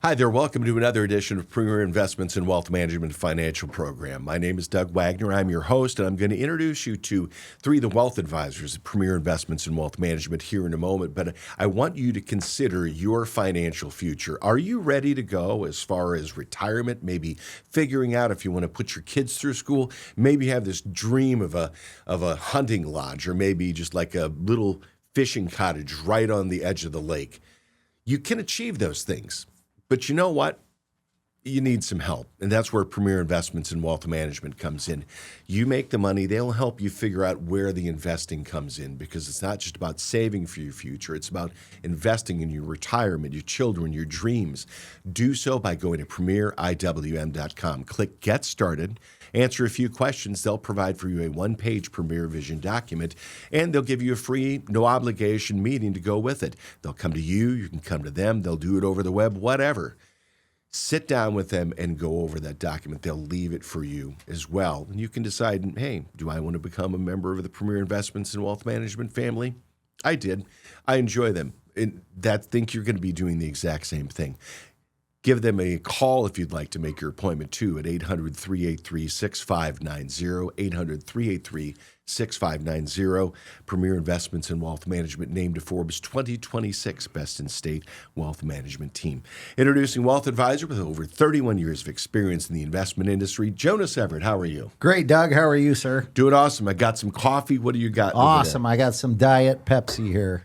Hi there. Welcome to another edition of Premier Investments in Wealth Management Financial Program. My name is Doug Wagner. I'm your host, and I'm going to introduce you to three of the wealth advisors at Premier Investments in Wealth Management here in a moment. But I want you to consider your financial future. Are you ready to go as far as retirement? Maybe figuring out if you want to put your kids through school. Maybe you have this dream of a hunting lodge, or maybe just like a little fishing cottage right on the edge of the lake. You can achieve those things. But you know what? You need some help. And that's where Premier Investments in Wealth Management comes in. You make the money. They'll help you figure out where the investing comes in, because it's not just about saving for your future. It's about investing in your retirement, your children, your dreams. Do so by going to premieriwm.com. Click Get Started. Answer a few questions. They'll provide for you a one-page Premier Vision document, and they'll give you a free, no-obligation meeting to go with it. They'll come to you. You can come to them. They'll do it over the web, whatever. Sit down with them and go over that document. They'll leave it for you as well. And you can decide, hey, do I want to become a member of the Premier Investments in Wealth Management family? I did. I enjoy them. And think you're going to be doing the exact same thing. Give them a call if you'd like to make your appointment, too, at 800-383-6590, 800-383-6590. Premier Investments in Wealth Management named to Forbes 2026 Best in State Wealth Management Team. Introducing Wealth Advisor with over 31 years of experience in the investment industry, Jonas Everett. How are you? Great, Doug. How are you, sir? Doing awesome. I got some coffee. What do you got? Awesome. I got some Diet Pepsi here.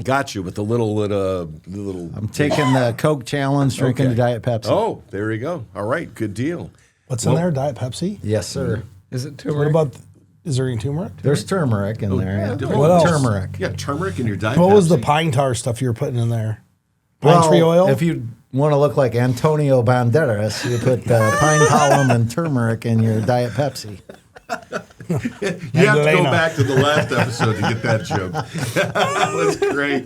Got you with the little. I'm taking the Coke challenge, drinking the Diet Pepsi. Oh, there you go. All right, good deal. What's in there? Diet Pepsi? Yes, sir. Is it turmeric? What about? Is there any turmeric? There's turmeric in there. Yeah. What else? Turmeric. Yeah, turmeric in your Diet What was the Pepsi? pine tar stuff you were putting in there? Pine tree oil? If you want to look like Antonio Banderas, you put pine pollen and turmeric in your Diet Pepsi. You have to go back to the last episode to get that joke. That was great.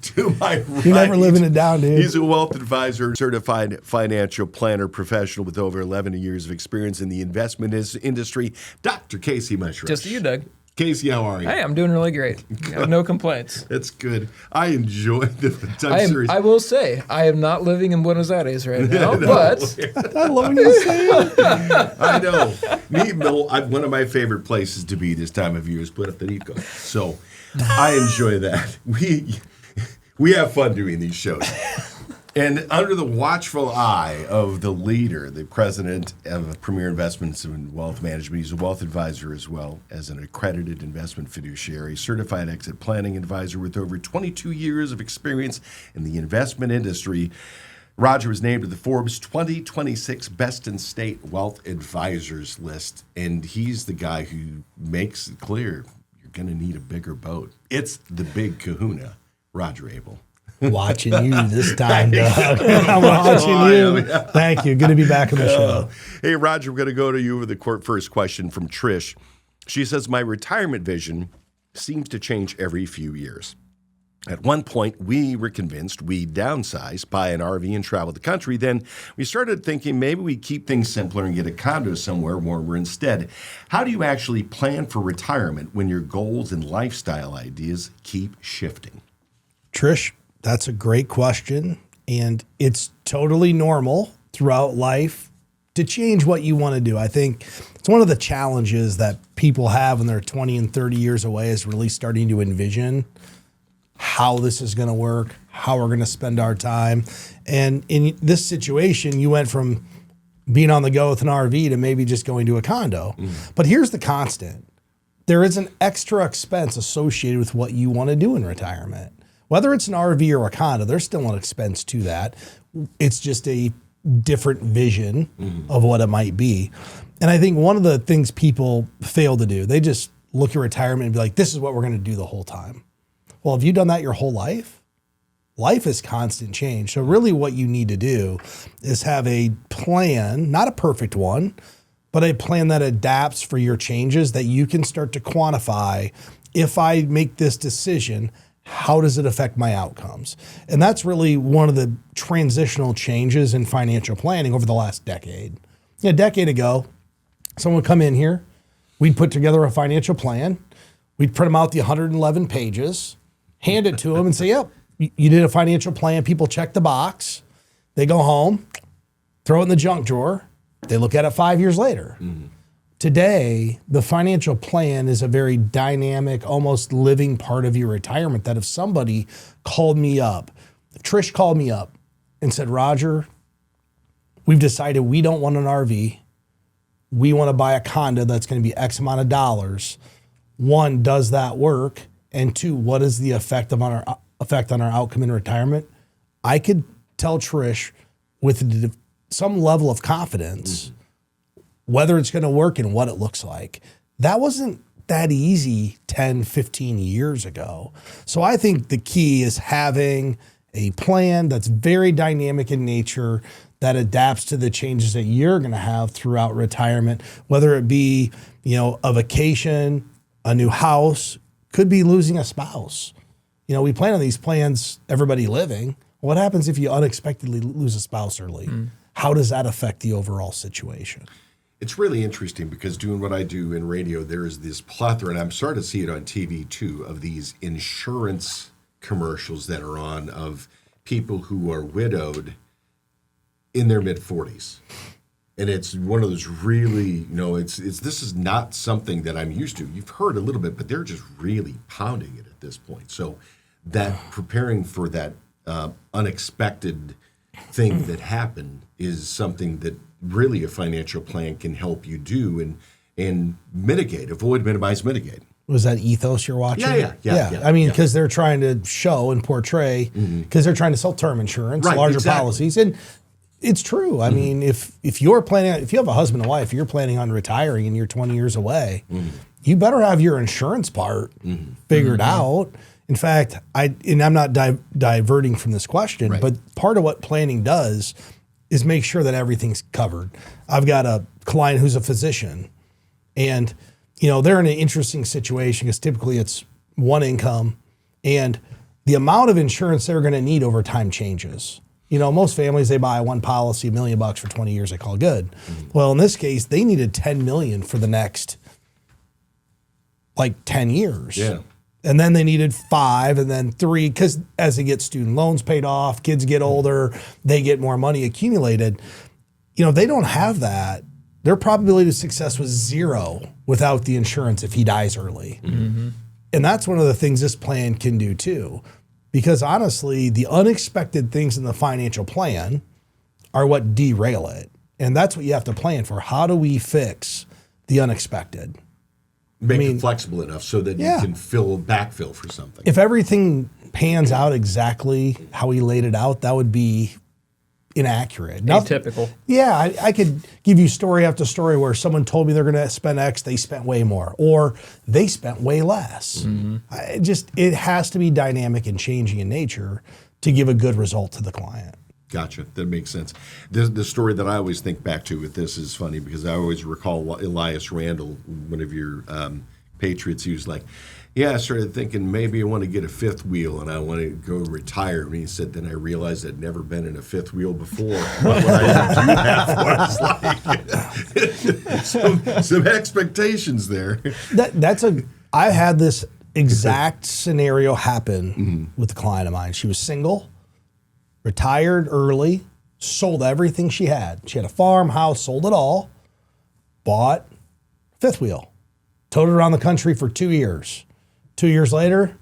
To my right, You're never living it down, dude. He's a wealth advisor, certified financial planner professional with over 11 years of experience in the investment industry, Dr. Casey Mushrush. Just you, Doug. Casey, how are you? Hey, I'm doing really great. I have no complaints. That's good. I enjoy the I will say, I am not living in Buenos Aires right now, but I love when you say it. I know. One of my favorite places to be this time of year is Puerto Rico. So I enjoy that. We have fun doing these shows. And under the watchful eye of the leader, the president of Premier Investments in Wealth Management, he's a wealth advisor as well as an accredited investment fiduciary, certified exit planning advisor with over 22 years of experience in the investment industry. Roger was named to the Forbes 2026 Best in State Wealth Advisors list, and he's the guy who makes it clear you're going to need a bigger boat. It's the big kahuna, Roger Abel. Watching you this time, Doug. I'm watching you. Thank you. Good to be back on the show. Hey, Roger, we're going to go to you with the first question from Trish. She says, my retirement vision seems to change every few years. At one point, we were convinced we'd downsize, buy an RV, and travel the country. Then we started thinking maybe we keep things simpler and get a condo somewhere warmer instead. How do you actually plan for retirement when your goals and lifestyle ideas keep shifting? Trish, that's a great question. And it's totally normal throughout life to change what you want to do. I think it's one of the challenges that people have when they're 20 and 30 years away is really starting to envision how this is going to work, how we're going to spend our time. And in this situation, you went from being on the go with an RV to maybe just going to a condo. But here's the constant. There is an extra expense associated with what you want to do in retirement. Whether it's an RV or a condo, there's still an expense to that. It's just a different vision of what it might be. And I think one of the things people fail to do, they just look at retirement and be like, this is what we're going to do the whole time. Well, have you done that your whole life? Life is constant change. So really what you need to do is have a plan, not a perfect one, but a plan that adapts for your changes that you can start to quantify. If I make this decision, how does it affect my outcomes? And that's really one of the transitional changes in financial planning over the last decade. A decade ago, someone would come in here, we'd put together a financial plan, we'd print them out the 111 pages, hand it to them and say, yep, you did a financial plan, people check the box. They go home, throw it in the junk drawer. They look at it 5 years later. Today, the financial plan is a very dynamic, almost living part of your retirement that if somebody called me up, if Trish called me up and said, Roger, we've decided we don't want an RV. We want to buy a condo that's going to be X amount of dollars. One, does that work? And two, what is the effect on our outcome in retirement? I could tell Trish with some level of confidence whether it's going to work and what it looks like. That wasn't that easy 10, 15 years ago. So I think the key is having a plan that's very dynamic in nature that adapts to the changes that you're going to have throughout retirement, whether it be, a vacation, a new house, could be losing a spouse. We plan on these plans, everybody living. What happens if you unexpectedly lose a spouse early? How does that affect the overall situation? It's really interesting because doing what I do in radio, there is this plethora, and I'm starting to see it on TV too, of these insurance commercials that are on of people who are widowed in their mid-40s. And it's one of those really, this is not something that I'm used to. You've heard a little bit, but they're just really pounding it at this point. So that preparing for that unexpected thing that happened is something that really a financial plan can help you do and mitigate, minimize, mitigate. Was that Ethos you're watching? Yeah. I mean, because they're trying to show and portray, because they're trying to sell term insurance, Right, larger exactly. policies. And it's true. I mean, if you have a husband and wife, you're planning on retiring and you're 20 years away, you better have your insurance part figured out. In fact, I'm not diverting from this question, Right. but part of what planning does is make sure that everything's covered. I've got a client who's a physician, and they're in an interesting situation because typically it's one income, and the amount of insurance they're going to need over time changes. Most families, they buy one policy, $1 million for 20 years, they call it good. Well, in this case, they needed $10 million for the next 10 years. Yeah. And then they needed 5 and then 3, because as they get student loans paid off, kids get older, they get more money accumulated. They don't have that. Their probability of success was 0 without the insurance if he dies early. And that's one of the things this plan can do too. Because honestly, the unexpected things in the financial plan are what derail it. And that's what you have to plan for. How do we fix the unexpected? Make it flexible enough so that you can backfill for something. If everything pans out exactly how he laid it out, that would be inaccurate. Atypical. Yeah, I could give you story after story where someone told me they're going to spend X, they spent way more, or they spent way less. It has to be dynamic and changing in nature to give a good result to the client. Gotcha. That makes sense. The story that I always think back to with this is funny because I always recall Elias Randall, one of your Patriots, he was like, I started thinking maybe I want to get a fifth wheel and I want to go retire. And he said, then I realized I'd never been in a fifth wheel before. What I do have was some expectations there. I had this exact scenario happen with a client of mine. She was single, retired early, sold everything she had. She had a farm, house, sold it all, bought fifth wheel, towed it around the country for 2 years. 2 years later,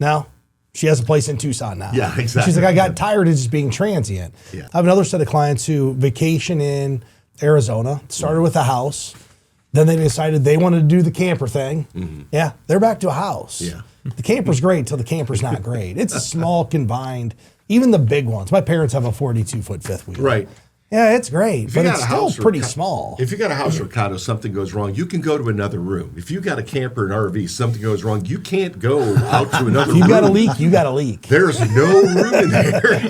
now she has a place in Tucson now. Yeah, exactly. She's like, I got tired of just being transient. Yeah. I have another set of clients who vacation in Arizona, started with a house. Then they decided they wanted to do the camper thing. Yeah, they're back to a house. Yeah. The camper's great until the camper's not great. It's a small combined, even the big ones. My parents have a 42-foot fifth wheel. Right. Yeah, it's great, but it's still pretty or small. If you got a house or condo, something goes wrong, you can go to another room. If you got a camper and RV, something goes wrong, you can't go out to another room. If you got a leak, you got a leak. There's no room in there.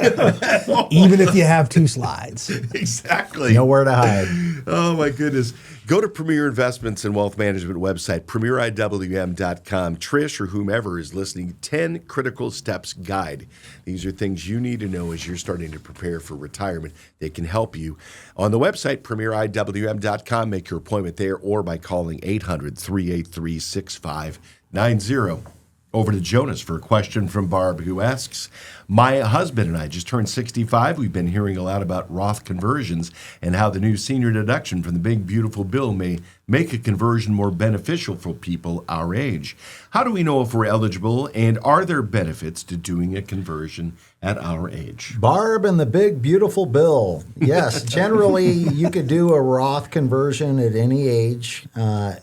Even if you have 2 slides. Exactly. Nowhere to hide. Oh, my goodness. Go to Premier Investments and Wealth Management website, premieriwm.com. Trish or whomever is listening, 10 Critical Steps Guide. These are things you need to know as you're starting to prepare for retirement. They can help you. On the website, premieriwm.com, make your appointment there or by calling 800-383-6590. Over to Jonas for a question from Barb, who asks, my husband and I just turned 65. We've been hearing a lot about Roth conversions and how the new senior deduction from the big, beautiful bill may make a conversion more beneficial for people our age. How do we know if we're eligible, and are there benefits to doing a conversion at our age? Barb and the big, beautiful bill. Yes, generally you could do a Roth conversion at any age.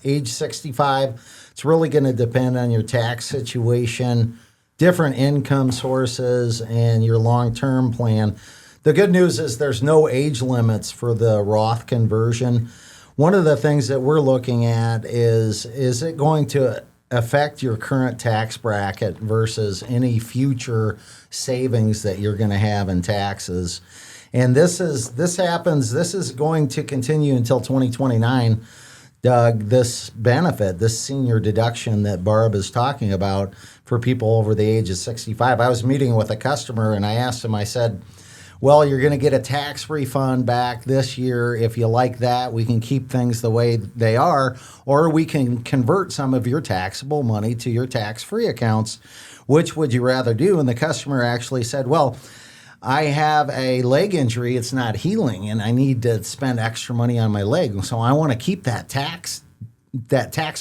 Age 65, it's really going to depend on your tax situation, different income sources, and your long-term plan. The good news is there's no age limits for the Roth conversion. One of the things that we're looking at is it going to affect your current tax bracket versus any future savings that you're going to have in taxes? And this is going to continue until 2029. Doug, this benefit, this senior deduction that Barb is talking about for people over the age of 65. I was meeting with a customer and I asked him, I said, well, you're going to get a tax refund back this year. If you like that, we can keep things the way they are, or we can convert some of your taxable money to your tax-free accounts. Which would you rather do? And the customer actually said, well, I have a leg injury, it's not healing, and I need to spend extra money on my leg. So I want to keep that tax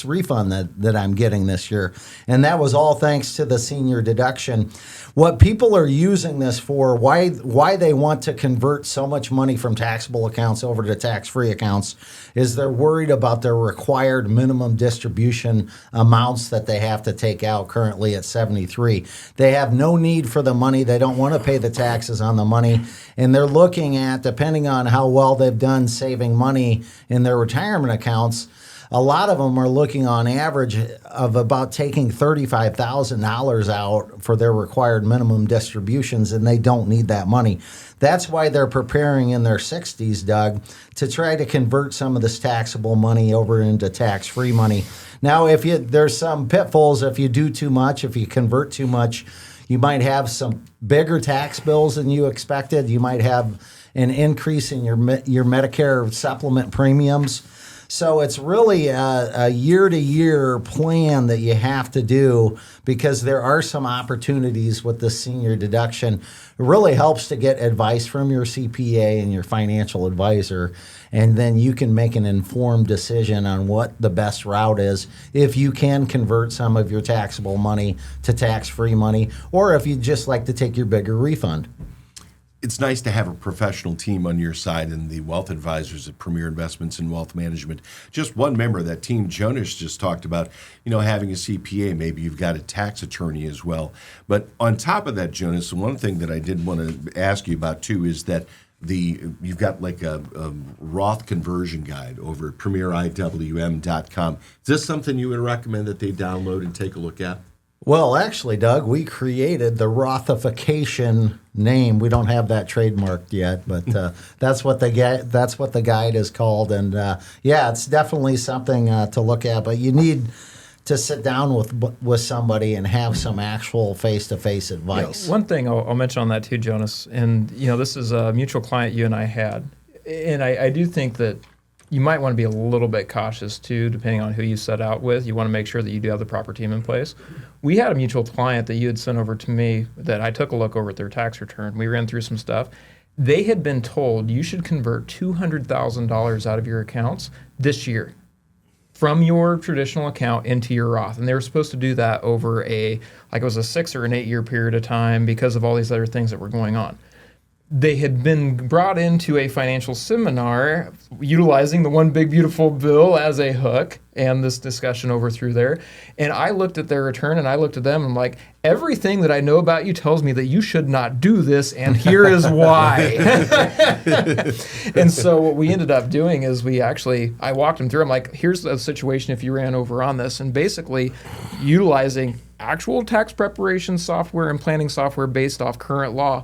refund that I'm getting this year. And that was all thanks to the senior deduction. What people are using this for, why they want to convert so much money from taxable accounts over to tax-free accounts, is they're worried about their required minimum distribution amounts that they have to take out currently at 73. They have no need for the money. They don't want to pay the taxes on the money. And they're looking at, depending on how well they've done saving money in their retirement accounts, a lot of them are looking on average of about taking $35,000 out for their required minimum distributions, and they don't need that money. That's why they're preparing in their 60s, Doug, to try to convert some of this taxable money over into tax-free money. Now, there's some pitfalls if you do too much, if you convert too much. You might have some bigger tax bills than you expected. You might have an increase in your Medicare supplement premiums. So it's really a year-to-year plan that you have to do, because there are some opportunities with the senior deduction. It really helps to get advice from your CPA and your financial advisor, and then you can make an informed decision on what the best route is, if you can convert some of your taxable money to tax-free money, or if you'd just like to take your bigger refund. It's nice to have a professional team on your side, and the wealth advisors at Premier Investments in Wealth Management. Just one member of that team, Jonas, just talked about, having a CPA. Maybe you've got a tax attorney as well. But on top of that, Jonas, one thing that I did want to ask you about too is that you've got like a Roth conversion guide over at premieriwm.com. Is this something you would recommend that they download and take a look at? Well, actually, Doug, we created the Rothification name. We don't have that trademarked yet, but that's what the guide is called. And it's definitely something to look at. But you need to sit down with somebody and have some actual face-to-face advice. One thing I'll mention on that too, Jonas, and this is a mutual client you and I had, and I do think that you might want to be a little bit cautious too, depending on who you set out with. You want to make sure that you do have the proper team in place. We had a mutual client that you had sent over to me that I took a look over at their tax return. We ran through some stuff. They had been told you should convert $200,000 out of your accounts this year from your traditional account into your Roth. And they were supposed to do that over it was a 6 or an 8 year period of time because of all these other things that were going on. They had been brought into a financial seminar utilizing the One Big Beautiful Bill as a hook and this discussion over through there. And I looked at their return and I looked at them and I'm like, everything that I know about you tells me that you should not do this, and here is why. And so what we ended up doing is I walked them through. I'm like, here's the situation if you ran over on this. And basically utilizing actual tax preparation software and planning software based off current law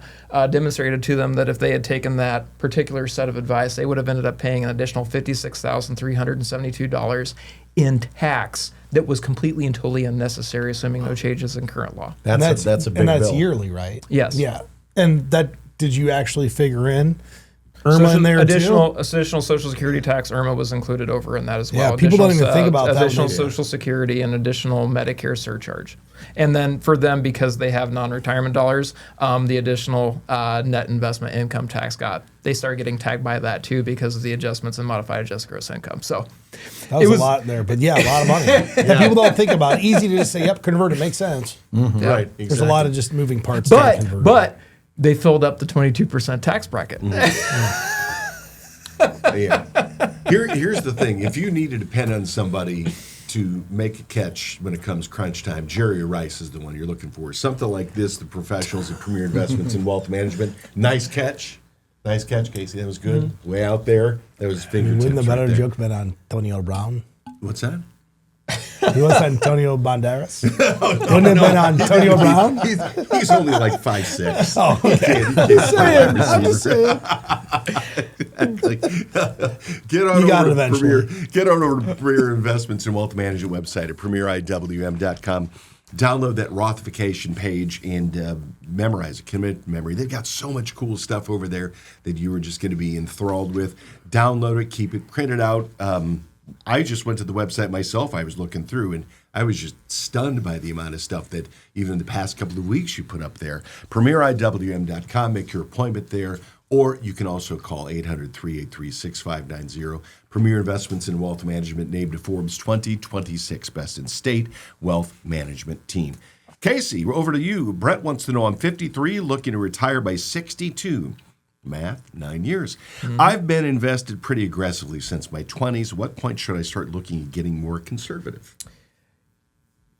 demonstrated to them that if they had taken that particular set of advice, they would have ended up paying an additional $56,372 in tax that was completely and totally unnecessary, assuming no changes in current law. That's a big and that's bill. Yearly, right? Yes. Yeah. And did you actually figure in IRMA in there additional too? Social Security tax, IRMA was included over in that as well. Yeah, people don't even think about that when additional they- Social Security and additional Medicare surcharge. And then for them, because they have non-retirement dollars, the additional net investment income tax they started getting tagged by that too because of the adjustments in modified adjusted gross income. So That was a lot there, but yeah, a lot of money. That people don't think about. Easy to just say, yep, convert it, makes sense. Right. Exactly. There's a lot of just moving parts to the conversion. But they filled up the 22% tax bracket. Yeah. Here's the thing. If you need to depend on somebody to make a catch when it comes crunch time, Jerry Rice is the one you're looking for. Something like this, the professionals at Premier Investments in Wealth Management. Nice catch. Nice catch, Casey. That was good. Way out there. That was fingertips. Wouldn't the better right there. joke been Antonio Brown? What's that? He was Antonio Banderas. Wouldn't it have been Antonio Brown? He's only like 5'6". Oh, okay. I'm just saying. Get on You got it over to eventually. Get on over to Premier Investments and Wealth Management website at premieriwm.com. Download that Rothification page and memorize it. Commit memory. They've got so much cool stuff over there that you are just going to be enthralled with. Download it, keep it printed out. I just went to the website myself. I was looking through, and I was just stunned by the amount of stuff that even in the past couple of weeks you put up there. PremierIWM.com. Make your appointment there, or you can also call 800-383-6590. Premier Investments in Wealth Management named to Forbes 2026 Best in State Wealth Management Team. Casey, we're over to you. Brett wants to know, I'm 53, looking to retire by 62. Math, 9 years. I've been invested pretty aggressively since my 20s. At what point should I start looking at getting more conservative?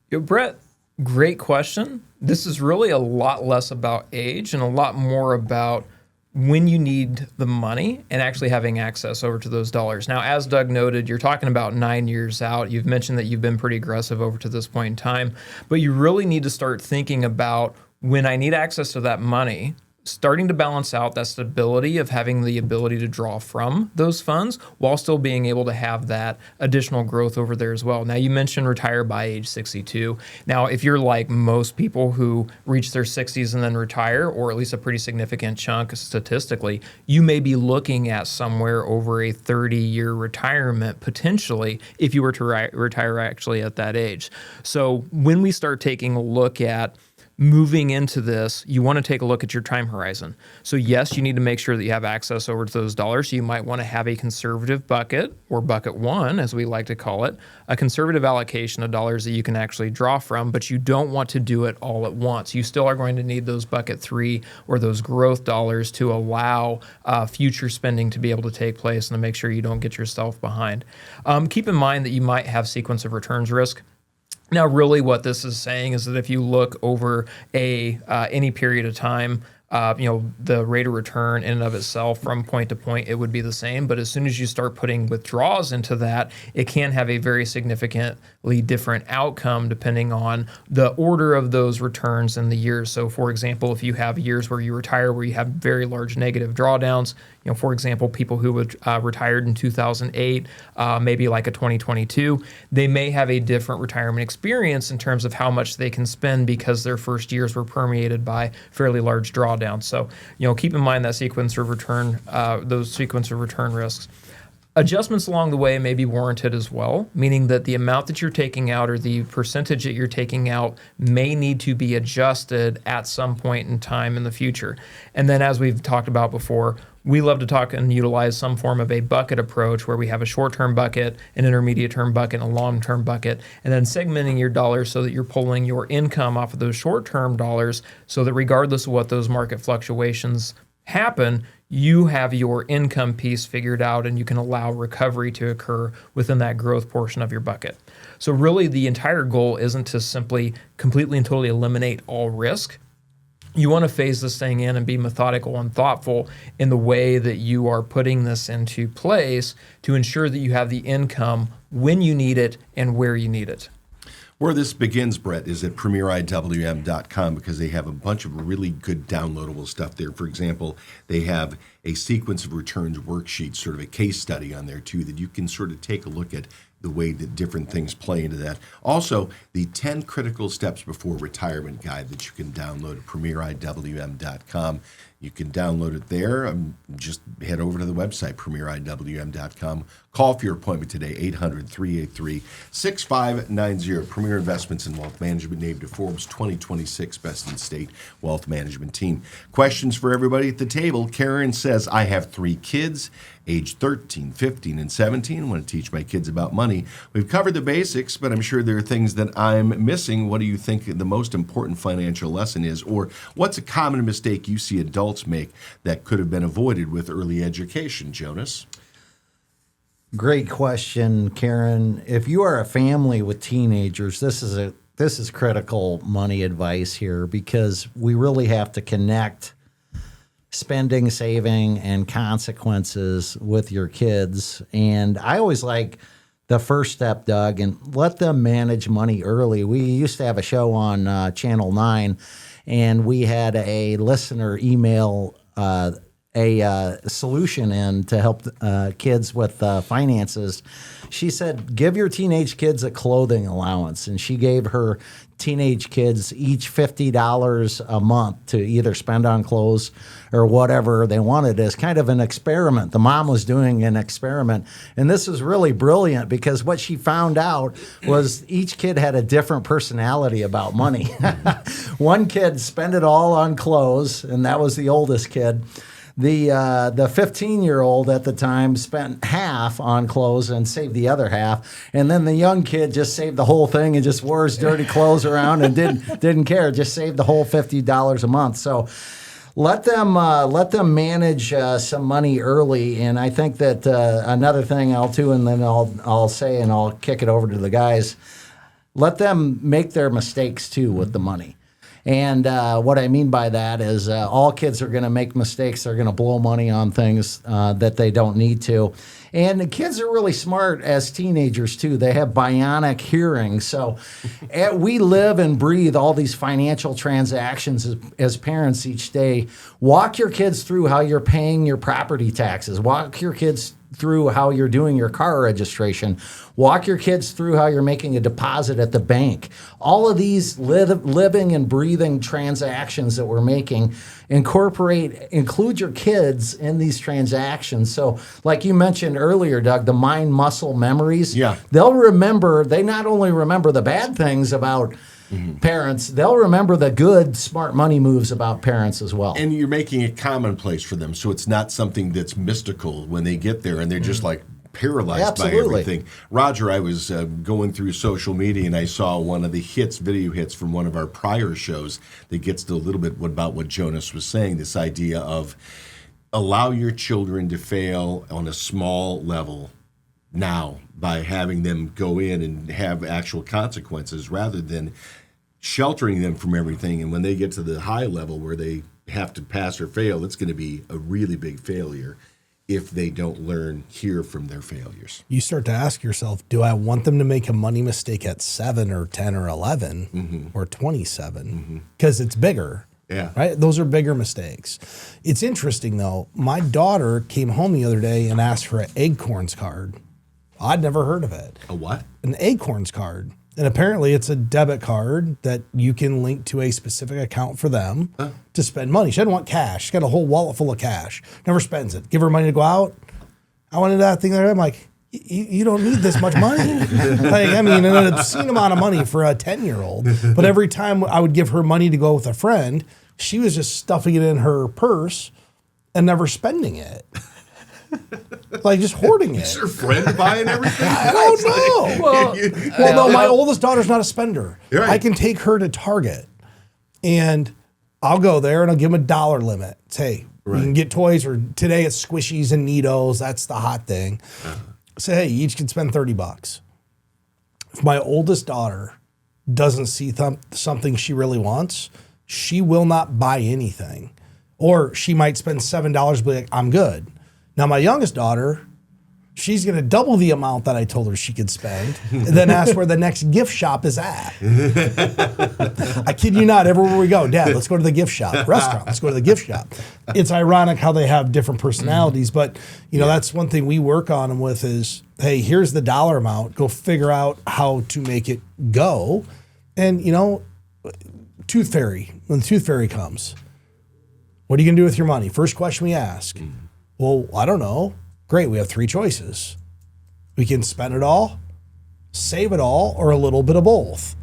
Brett, great question. This is really a lot less about age and a lot more about when you need the money and actually having access over to those dollars. Now, as Doug noted, you're talking about 9 years out. You've mentioned that you've been pretty aggressive over to this point in time, but you really need to start thinking about when I need access to that money, starting to balance out that stability of having the ability to draw from those funds while still being able to have that additional growth over there as well. Now, you mentioned retire by age 62. Now, if you're like most people who reach their 60s and then retire, or at least a pretty significant chunk statistically, you may be looking at somewhere over a 30-year retirement potentially if you were to retire actually at that age. So when we start taking a look at moving into this, you want to take a look at your time horizon. So yes, you need to make sure that you have access over to those dollars. So you might want to have a conservative bucket, or bucket one, as we like to call it, a conservative allocation of dollars that you can actually draw from, but you don't want to do it all at once. You still are going to need those bucket three or those growth dollars to allow future spending to be able to take place and to make sure you don't get yourself behind. Keep in mind that you might have sequence of returns risk. Now, really what this is saying is that if you look over any period of time, the rate of return in and of itself from point to point, it would be the same. But as soon as you start putting withdrawals into that, it can have a very significantly different outcome depending on the order of those returns in the years. So, for example, if you have years where you retire where you have very large negative drawdowns, for example, people who would retired in 2008, maybe like a 2022, they may have a different retirement experience in terms of how much they can spend because their first years were permeated by fairly large drawdowns. So, keep in mind that sequence of return, those sequence of return risks. Adjustments along the way may be warranted as well, meaning that the amount that you're taking out or the percentage that you're taking out may need to be adjusted at some point in time in the future. And then, as we've talked about before, we love to talk and utilize some form of a bucket approach where we have a short-term bucket, an intermediate-term bucket, and a long-term bucket, and then segmenting your dollars so that you're pulling your income off of those short-term dollars so that regardless of what those market fluctuations happen, you have your income piece figured out and you can allow recovery to occur within that growth portion of your bucket. So really the entire goal isn't to simply completely and totally eliminate all risk. You want to phase this thing in and be methodical and thoughtful in the way that you are putting this into place to ensure that you have the income when you need it and where you need it. Where this begins, Brett, is at premieriwm.com because they have a bunch of really good downloadable stuff there. For example, they have a sequence of returns worksheet, sort of a case study on there too, that you can sort of take a look at the way that different things play into that. Also, the 10 critical steps before retirement guide that you can download at premieriwm.com. You can download it there. Just head over to the website, premieriwm.com. Call for your appointment today, 800-383-6590. Premier Investments in Wealth Management named to Forbes 2026 Best in State Wealth Management Team. Questions for everybody at the table. Karen says, I have 3 kids, age 13, 15, and 17. I want to teach my kids about money. We've covered the basics, but I'm sure there are things that I'm missing. What do you think the most important financial lesson is? Or what's a common mistake you see adults make that could have been avoided with early education, Jonas? Great question, Karen. If you are a family with teenagers, this is critical money advice here, because we really have to connect spending, saving, and consequences with your kids. And I always like the first step, Doug, and let them manage money early. We used to have a show on Channel 9, and we had a listener email a solution in to help kids with finances. She said, give your teenage kids a clothing allowance. And she gave her teenage kids each $50 a month to either spend on clothes or whatever they wanted as kind of an experiment. The mom was doing an experiment. And this was really brilliant, because what she found out was each kid had a different personality about money. One kid spent it all on clothes, and that was the oldest kid. The 15-year-old at the time spent half on clothes and saved the other half, and then the young kid just saved the whole thing and just wore his dirty clothes around and didn't care. Just saved the whole $50 a month. So let them manage some money early. And I think that another thing I'll do, and then I'll say, and I'll kick it over to the guys. Let them make their mistakes too with the money. And what I mean by that is all kids are going to make mistakes. They're going to blow money on things that they don't need to. And the kids are really smart as teenagers, too. They have bionic hearing. So we live and breathe all these financial transactions as parents each day. Walk your kids through how you're paying your property taxes. Walk your kids through how you're doing your car registration. Walk your kids through how you're making a deposit at the bank. All of these living and breathing transactions that we're making, include your kids in these transactions. So like you mentioned earlier, Doug, the mind muscle memories. Yeah. They not only remember the bad things about parents, they'll remember the good, smart money moves about parents as well. And you're making it commonplace for them, so it's not something that's mystical when they get there and they're just like paralyzed by everything. Roger, I was going through social media and I saw one of the video hits from one of our prior shows that gets to a little bit about what Jonas was saying, this idea of allow your children to fail on a small level now by having them go in and have actual consequences rather than sheltering them from everything. And when they get to the high level where they have to pass or fail, it's going to be a really big failure if they don't learn here from their failures. You start to ask yourself, do I want them to make a money mistake at 7 or 10 or 11 or 27? Because it's bigger. Yeah. Right? Those are bigger mistakes. It's interesting, though. My daughter came home the other day and asked for an Acorns card. I'd never heard of it. A what? An Acorns card. And apparently it's a debit card that you can link to a specific account for them to spend money. She doesn't want cash. She's got a whole wallet full of cash. Never spends it. Give her money to go out. I wanted that thing there. I'm like, you don't need this much money. And an obscene amount of money for a 10-year-old. But every time I would give her money to go with a friend, she was just stuffing it in her purse and never spending it. Like just hoarding it. Is her friend buying everything? I don't know. Well, no, my oldest daughter's not a spender. Right. I can take her to Target and I'll go there and I'll give them a $1 limit. Say, you can get toys, or today it's Squishies and Neatos. That's the hot thing. Say, hey, you each can spend $30. If my oldest daughter doesn't see something she really wants, she will not buy anything. Or she might spend $7 and be like, I'm good. Now, my youngest daughter, she's going to double the amount that I told her she could spend and then ask where the next gift shop is at. I kid you not, everywhere we go, Dad, let's go to the gift shop. Restaurant, let's go to the gift shop. It's ironic how they have different personalities, but that's one thing we work on them with is, hey, here's the dollar amount. Go figure out how to make it go. And, Tooth Fairy, when the Tooth Fairy comes, What are you going to do with your money? First question we ask. Well, I don't know. Great. We have 3 choices. We can spend it all, save it all, or a little bit of both.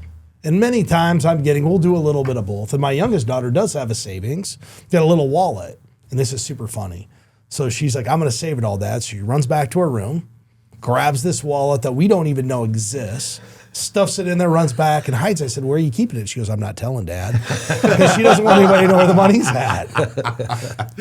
And many times we'll do a little bit of both. And my youngest daughter does have a savings, got a little wallet. And this is super funny. So she's like, I'm going to save it all, Dad. So she runs back to her room, grabs this wallet that we don't even know exists, stuffs it in there, runs back and hides. I said, where are you keeping it? She goes, I'm not telling, Dad. Because she doesn't want anybody to know where the money's at.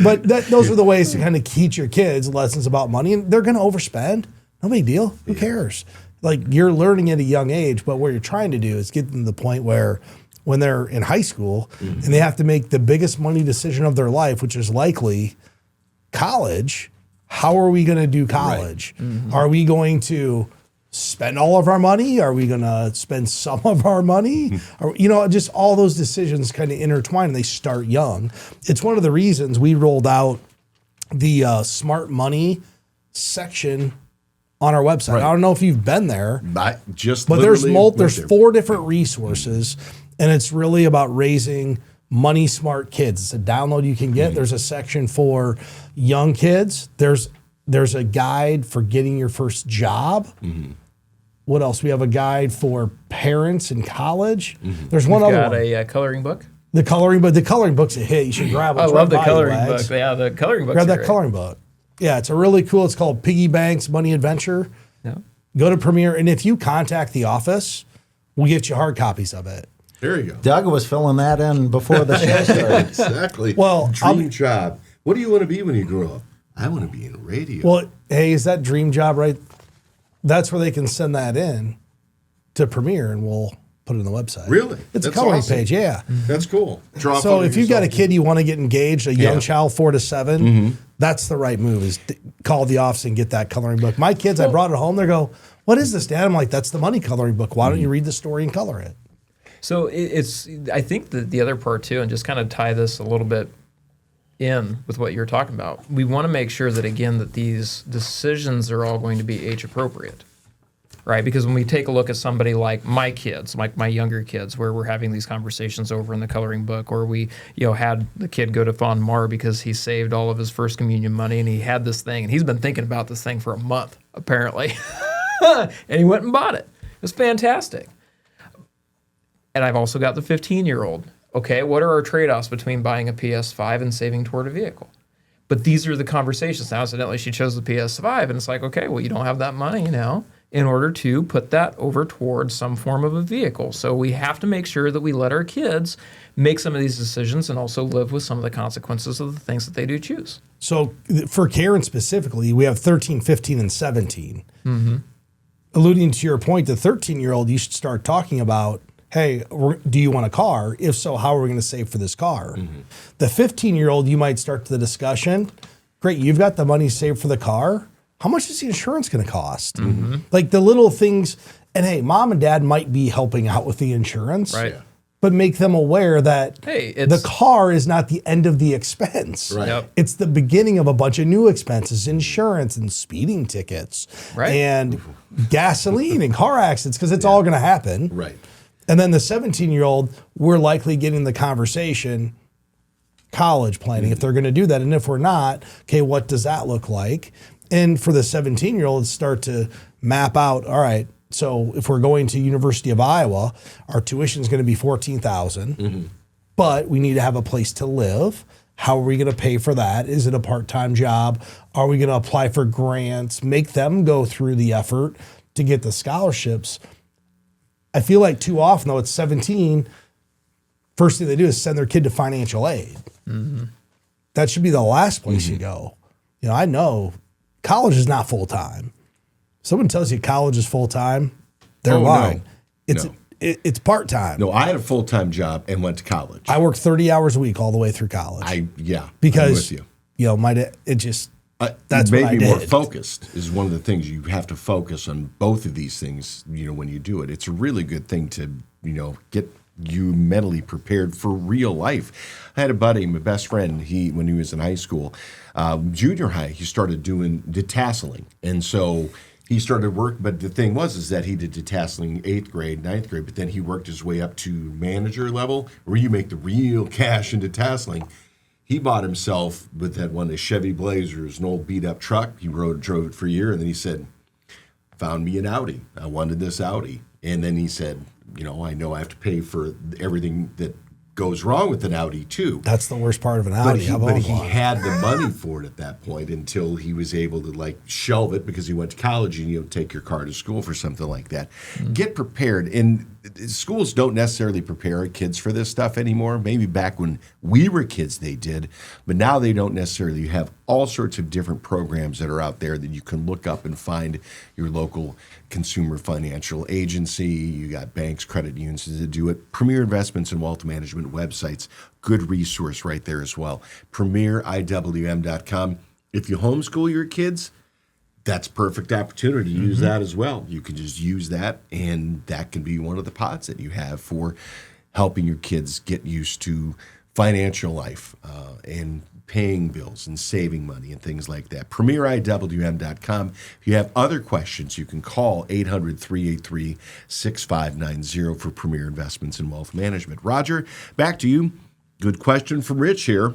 But those are the ways to kind of teach your kids lessons about money. And they're going to overspend. No big deal. Who cares? Like, you're learning at a young age, but what you're trying to do is get them to the point where when they're in high school and they have to make the biggest money decision of their life, which is likely college, how are we going to do college? Right. Are we going to spend all of our money? Are we going to spend some of our money? Or, just all those decisions kind of intertwine and they start young. It's one of the reasons we rolled out the smart money section on our website. Right. I don't know if you've been there, but there's 4 different resources, and it's really about raising money smart kids. It's a download you can get. There's a section for young kids. There's a guide for getting your first job. What else? We have a guide for parents in college. There's one other one. Got a coloring book. The coloring book's a hit. You should grab it. I love the coloring book. Yeah, the coloring book. Grab that coloring book. Yeah, it's a really cool. It's called Piggy Bank's Money Adventure. Yeah. Go to Premier, and if you contact the office, we'll get you hard copies of it. There you go. Doug was filling that in before the show started. Exactly. Well, dream job. What do you want to be when you grow up? I want to be in radio. Well, hey, is that dream job right? That's where they can send that in to Premier, and we'll put it on the website. Really? It's a coloring page, yeah. That's cool. So if you've got a kid you want to get engaged, a young child, 4 to 7, that's the right move, is call the office and get that coloring book. My kids, I brought it home, they go, what is this, Dad? I'm like, that's the money coloring book. Why don't you read the story and color it? So I think that the other part too, and just kind of tie this a little bit in with what you're talking about, we want to make sure that, again, that these decisions are all going to be age appropriate. Right, because when we take a look at somebody like my kids, like my younger kids, where we're having these conversations over in the coloring book, or we, had the kid go to Fond Mar because he saved all of his first communion money and he had this thing and he's been thinking about this thing for a month apparently, and he went and bought it. It was fantastic. And I've also got the 15-year-old. Okay, what are our trade-offs between buying a PS5 and saving toward a vehicle? But these are the conversations. Now, incidentally, she chose the PS5, and it's like, okay, well, you don't have that money now in order to put that over towards some form of a vehicle. So we have to make sure that we let our kids make some of these decisions and also live with some of the consequences of the things that they do choose. So for Karen specifically, we have 13, 15, and 17. Alluding to your point, the 13-year-old, you should start talking about, hey, do you want a car? If so, how are we going to save for this car? The 15-year-old, you might start the discussion. Great, you've got the money saved for the car. How much is the insurance going to cost? Like the little things. And hey, mom and dad might be helping out with the insurance. Right. But make them aware that the car is not the end of the expense. Right. Yep. It's the beginning of a bunch of new expenses, insurance and speeding tickets and gasoline and car accidents, because it's all going to happen. Right. And then the 17-year-old, we're likely getting the conversation, college planning, if they're going to do that. And if we're not, okay, what does that look like? And for the 17-year-old, start to map out, all right, so if we're going to University of Iowa, our tuition is going to be $14,000, but we need to have a place to live. How are we going to pay for that? Is it a part-time job? Are we going to apply for grants? Make them go through the effort to get the scholarships. I feel like too often, though, at 17, first thing they do is send their kid to financial aid. That should be the last place you go. I know college is not full-time. Someone tells you college is full-time, they're lying. It's part-time. No, I had a full-time job and went to college. I worked 30 hours a week all the way through college. Because I'm with you. My dad, it just, that's what I did. Maybe more focused is one of the things. You have to focus on both of these things, when you do it. It's a really good thing to, get you mentally prepared for real life. I had a buddy, my best friend, when he was in high school, junior high, he started doing detasseling. And so he started work, but the thing is that he did detasseling 8th grade, 9th grade, but then he worked his way up to manager level, where you make the real cash in detasseling. he bought himself with that one, a Chevy Blazer, an old beat up truck. He drove it for a year, and then he said, found me an Audi. I wanted this Audi. And then he said, I know I have to pay for everything that goes wrong with an Audi too. That's the worst part of an Audi. But he had the money for it at that point until he was able to shelve it because he went to college and take your car to school for something like that. Mm-hmm. Get prepared. And schools don't necessarily prepare kids for this stuff anymore. Maybe back when we were kids they did, but now they don't necessarily. You have all sorts of different programs that are out there that you can look up and find your local consumer financial agency. You got banks, credit unions to do it. Premier Investments and Wealth Management websites, good resource right there as well. PremierIWM.com. If you homeschool your kids, that's perfect opportunity to use that as well. You can just use that, and that can be one of the pots that you have for helping your kids get used to financial life and paying bills and saving money and things like that. PremierIWM.com. If you have other questions, you can call 800-383-6590 for Premier Investments in Wealth Management. Roger, back to you. Good question from Rich here.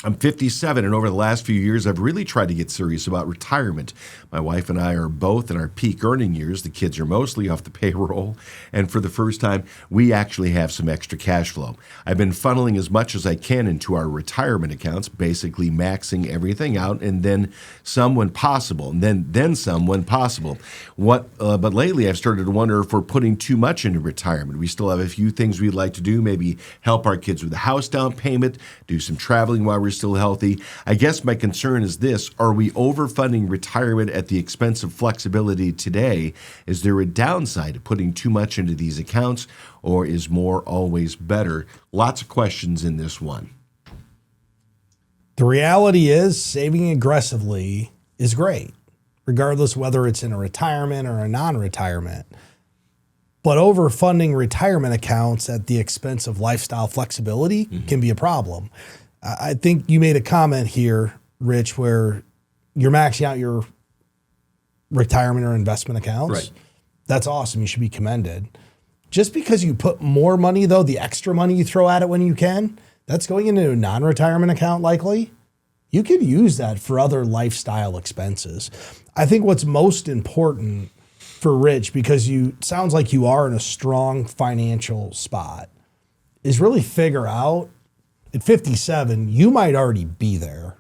I'm 57, and over the last few years, I've really tried to get serious about retirement. My wife and I are both in our peak earning years. The kids are mostly off the payroll, and for the first time, we actually have some extra cash flow. I've been funneling as much as I can into our retirement accounts, basically maxing everything out, and then some when possible, and then some when possible. But lately, I've started to wonder if we're putting too much into retirement. We still have a few things we'd like to do, maybe help our kids with a house down payment, do some traveling while we're still healthy. I guess my concern is this: are we overfunding retirement at the expense of flexibility today? Is there a downside to putting too much into these accounts, or is more always better? Lots of questions in this one. The reality is saving aggressively is great, regardless whether it's in a retirement or a non-retirement. But overfunding retirement accounts at the expense of lifestyle flexibility can be a problem. I think you made a comment here, Rich, where you're maxing out your retirement or investment accounts. Right. That's awesome. You should be commended. Just because you put more money, though, the extra money you throw at it when you can, that's going into a non-retirement account likely. You could use that for other lifestyle expenses. I think what's most important for Rich, because sounds like you are in a strong financial spot, is really figure out at 57, you might already be there.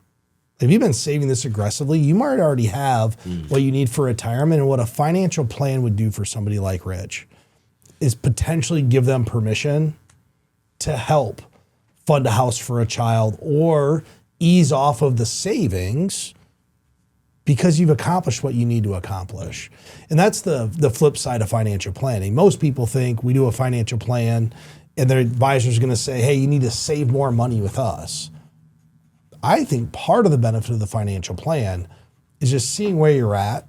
If you've been saving this aggressively, you might already have what you need for retirement. And what a financial plan would do for somebody like Rich is potentially give them permission to help fund a house for a child or ease off of the savings because you've accomplished what you need to accomplish. And that's the flip side of financial planning. Most people think we do a financial plan and their advisor is going to say, hey, you need to save more money with us. I think part of the benefit of the financial plan is just seeing where you're at,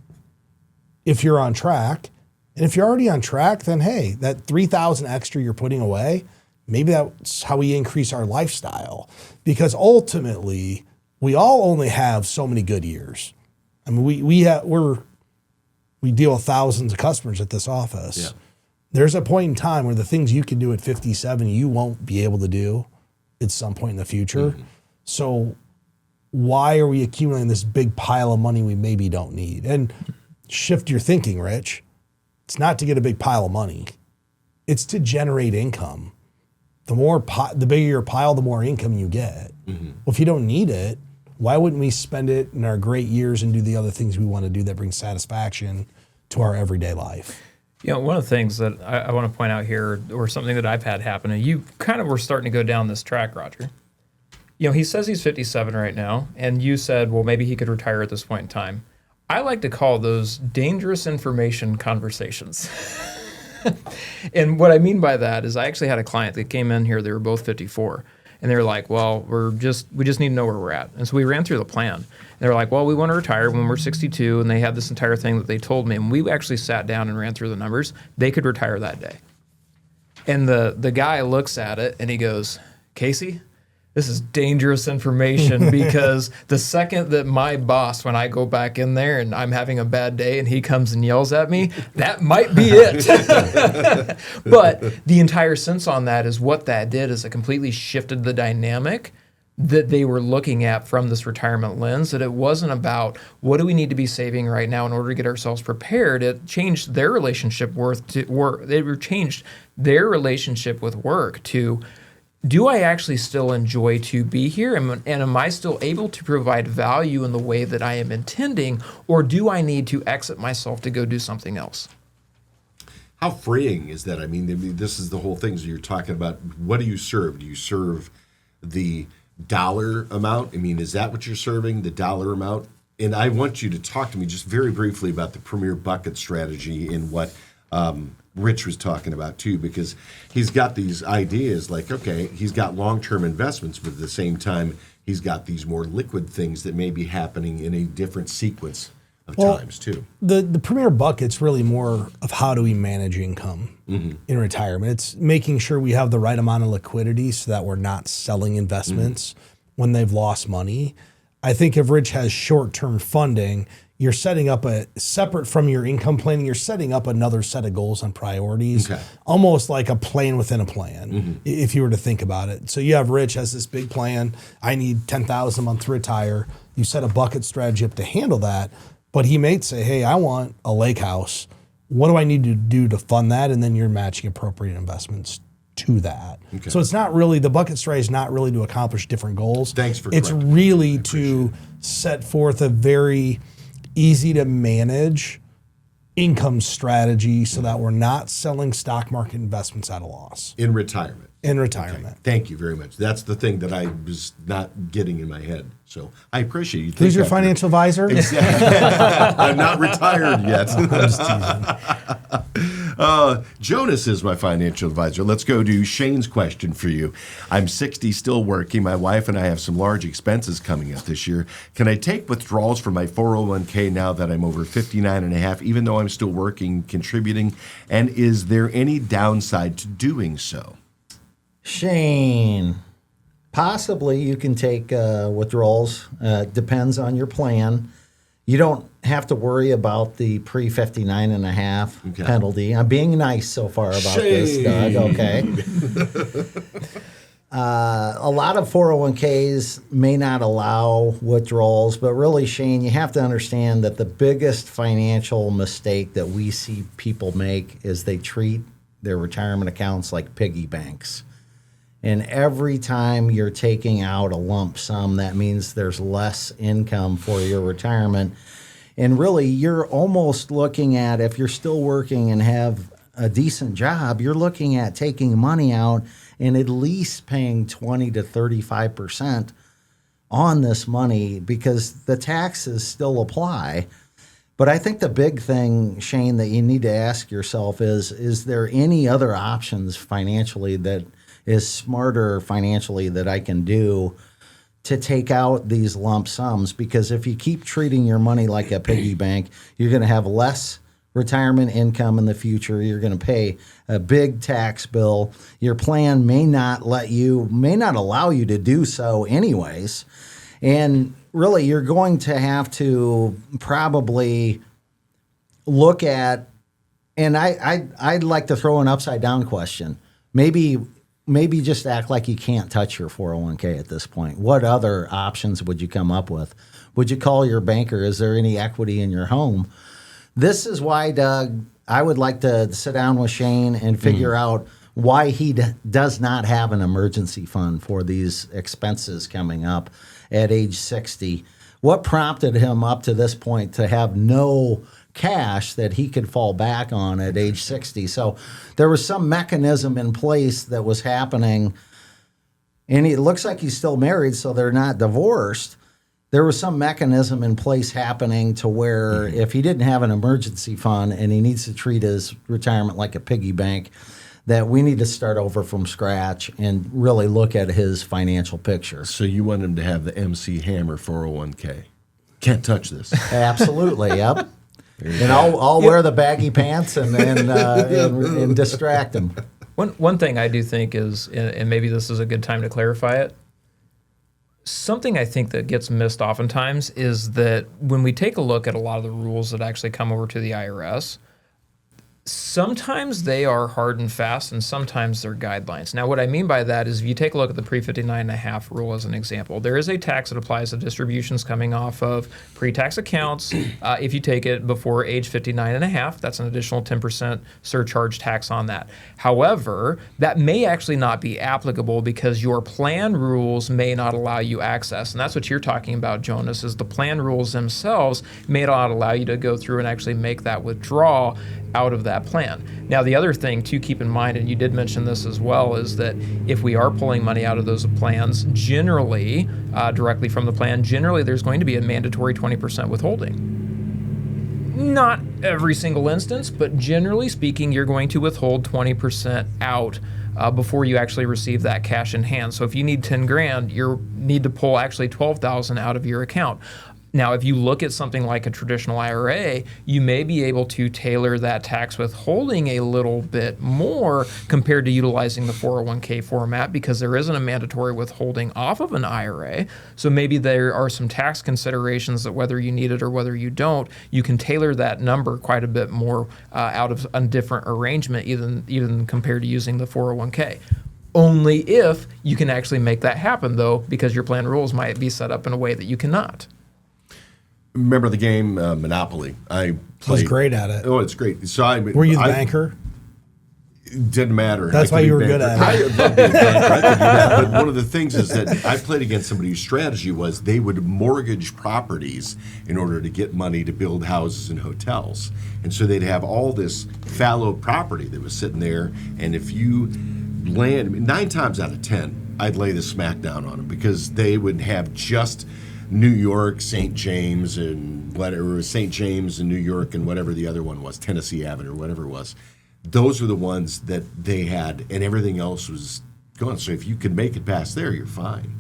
if you're on track. And if you're already on track, then hey, that $3,000 extra you're putting away, maybe that's how we increase our lifestyle. Because ultimately, we all only have so many good years. I mean, we deal with thousands of customers at this office. Yeah. There's a point in time where the things you can do at 57, you won't be able to do at some point in the future. So why are we accumulating this big pile of money we maybe don't need? And shift your thinking, Rich. It's not to get a big pile of money. It's to generate income. The bigger your pile, the more income you get. Well, if you don't need it, why wouldn't we spend it in our great years and do the other things we want to do that bring satisfaction to our everyday life? You know, one of the things that I want to point out here, or something that I've had happen, and you kind of were starting to go down this track, Roger. You know, he says he's 57 right now, and you said, well, maybe he could retire at this point in time. I like to call those dangerous information conversations. And what I mean by that is I actually had a client that came in here, they were both 54. And they were like, well, we just need to know where we're at. And so we ran through the plan. And they were like, well, we want to retire when we're 62. And they had this entire thing that they told me. And we actually sat down and ran through the numbers. They could retire that day. And the guy looks at it and he goes, Casey, this is dangerous information because the second that my boss, when I go back in there and I'm having a bad day and he comes and yells at me, that might be it. But the entire sense on that is what that did is it completely shifted the dynamic that they were looking at from this retirement lens, that it wasn't about what do we need to be saving right now in order to get ourselves prepared. It changed their relationship to work. They changed their relationship with work to, do I actually still enjoy to be here? And am I still able to provide value in the way that I am intending, or do I need to exit myself to go do something else? How freeing is that? I mean, this is the whole thing. So you're talking about, what do you serve? Do you serve the dollar amount? I mean, is that what you're serving, the dollar amount? And I want you to talk to me just very briefly about the Premier Bucket strategy and what Rich was talking about too, because he's got these ideas like, okay, he's got long-term investments, but at the same time, he's got these more liquid things that may be happening in a different sequence of times too. The Premier Bucket's really more of how do we manage income in retirement. It's making sure we have the right amount of liquidity so that we're not selling investments when they've lost money. I think if Rich has short-term funding, you're setting up separate from your income planning, you're setting up another set of goals and priorities, almost like a plan within a plan, if you were to think about it. So you have Rich has this big plan. I need $10,000 a month to retire. You set a bucket strategy up to handle that, but he may say, hey, I want a lake house. What do I need to do to fund that? And then you're matching appropriate investments to that. So it's not really, the bucket strategy is not really to accomplish different goals. Thanks for It's correcting. really to set forth a very easy to manage income strategy so that we're not selling stock market investments at a loss In retirement. in retirement. Thank you very much. That's the thing that I was not getting in my head. So I appreciate you. Who's your financial advisor? I'm not retired yet. I'm just teasing. Jonas is my financial advisor. Let's go to Shane's question for you. I'm 60, still working. My wife and I have some large expenses coming up this year. Can I take withdrawals from my 401k now that I'm over 59 and a half, even though I'm still working, contributing? And is there any downside to doing so? Shane, possibly you can take withdrawals. Depends on your plan. You don't have to worry about the pre-59 and a half penalty. I'm being nice so far about this, Doug, okay? A lot of 401ks may not allow withdrawals, but really, Shane, you have to understand that the biggest financial mistake that we see people make is they treat their retirement accounts like piggy banks. And every time you're taking out a lump sum, that means there's less income for your retirement. And really, you're almost looking at, if you're still working and have a decent job, you're looking at taking money out and at least paying 20 to 35% on this money because the taxes still apply. But I think the big thing, Shane, that you need to ask yourself is there any other options financially that is smarter financially that I can do to take out these lump sums? Because if you keep treating your money like a piggy bank, you're going to have less retirement income in the future. You're going to pay a big tax bill. Your plan may not allow you to do so anyways. And really, you're going to have to probably look at, and I'd like to throw an upside down question. Maybe just act like you can't touch your 401k at this point. What other options would you come up with? Would you call your banker? Is there any equity in your home? This is why, Doug, I would like to sit down with Shane and figure out why he does not have an emergency fund for these expenses coming up at age 60. What prompted him up to this point to have no cash that he could fall back on at age 60? So there was some mechanism in place that was happening, and it looks like he's still married, so they're not divorced. There was some mechanism in place happening to where if he didn't have an emergency fund and he needs to treat his retirement like a piggy bank, that we need to start over from scratch and really look at his financial picture. So you want him to have the MC Hammer 401k. Can't touch this. Absolutely, yep. And I'll wear the baggy pants and distract him. One thing I do think is, and maybe this is a good time to clarify it, something I think that gets missed oftentimes is that when we take a look at a lot of the rules that actually come over to the IRS, Sometimes they are hard and fast, and sometimes they're guidelines. Now, what I mean by that is if you take a look at the pre-59.5 rule as an example, there is a tax that applies to distributions coming off of pre-tax accounts. If you take it before age 59.5, that's an additional 10% surcharge tax on that. However, that may actually not be applicable because your plan rules may not allow you access. And that's what you're talking about, Jonas, is the plan rules themselves may not allow you to go through and actually make that withdrawal out of that plan. Now, the other thing to keep in mind, and you did mention this as well, is that if we are pulling money out of those plans, generally, directly from the plan, generally there's going to be a mandatory 20% withholding. Not every single instance, but generally speaking, you're going to withhold 20% out before you actually receive that cash in hand. So if you need 10 grand, you need to pull actually 12,000 out of your account. Now, if you look at something like a traditional IRA, you may be able to tailor that tax withholding a little bit more compared to utilizing the 401k format because there isn't a mandatory withholding off of an IRA. So maybe there are some tax considerations that whether you need it or whether you don't, you can tailor that number quite a bit more out of a different arrangement even compared to using the 401k. Only if you can actually make that happen, though, because your plan rules might be set up in a way that you cannot. Remember the game Monopoly? I was great at it. Oh, it's great. So Were you the banker? It didn't matter. That's why you were good at it. I love being a banker. I could do that. But one of the things is that I played against somebody whose strategy was they would mortgage properties in order to get money to build houses and hotels. And so they'd have all this fallow property that was sitting there. And if you land, 9 times out of 10, I'd lay the smack down on them because they would have just New York, St. James, and whatever, St. James and New York, and whatever the other one was, Tennessee Avenue, or whatever it was. Those were the ones that they had, and everything else was gone. So if you could make it past there, you're fine.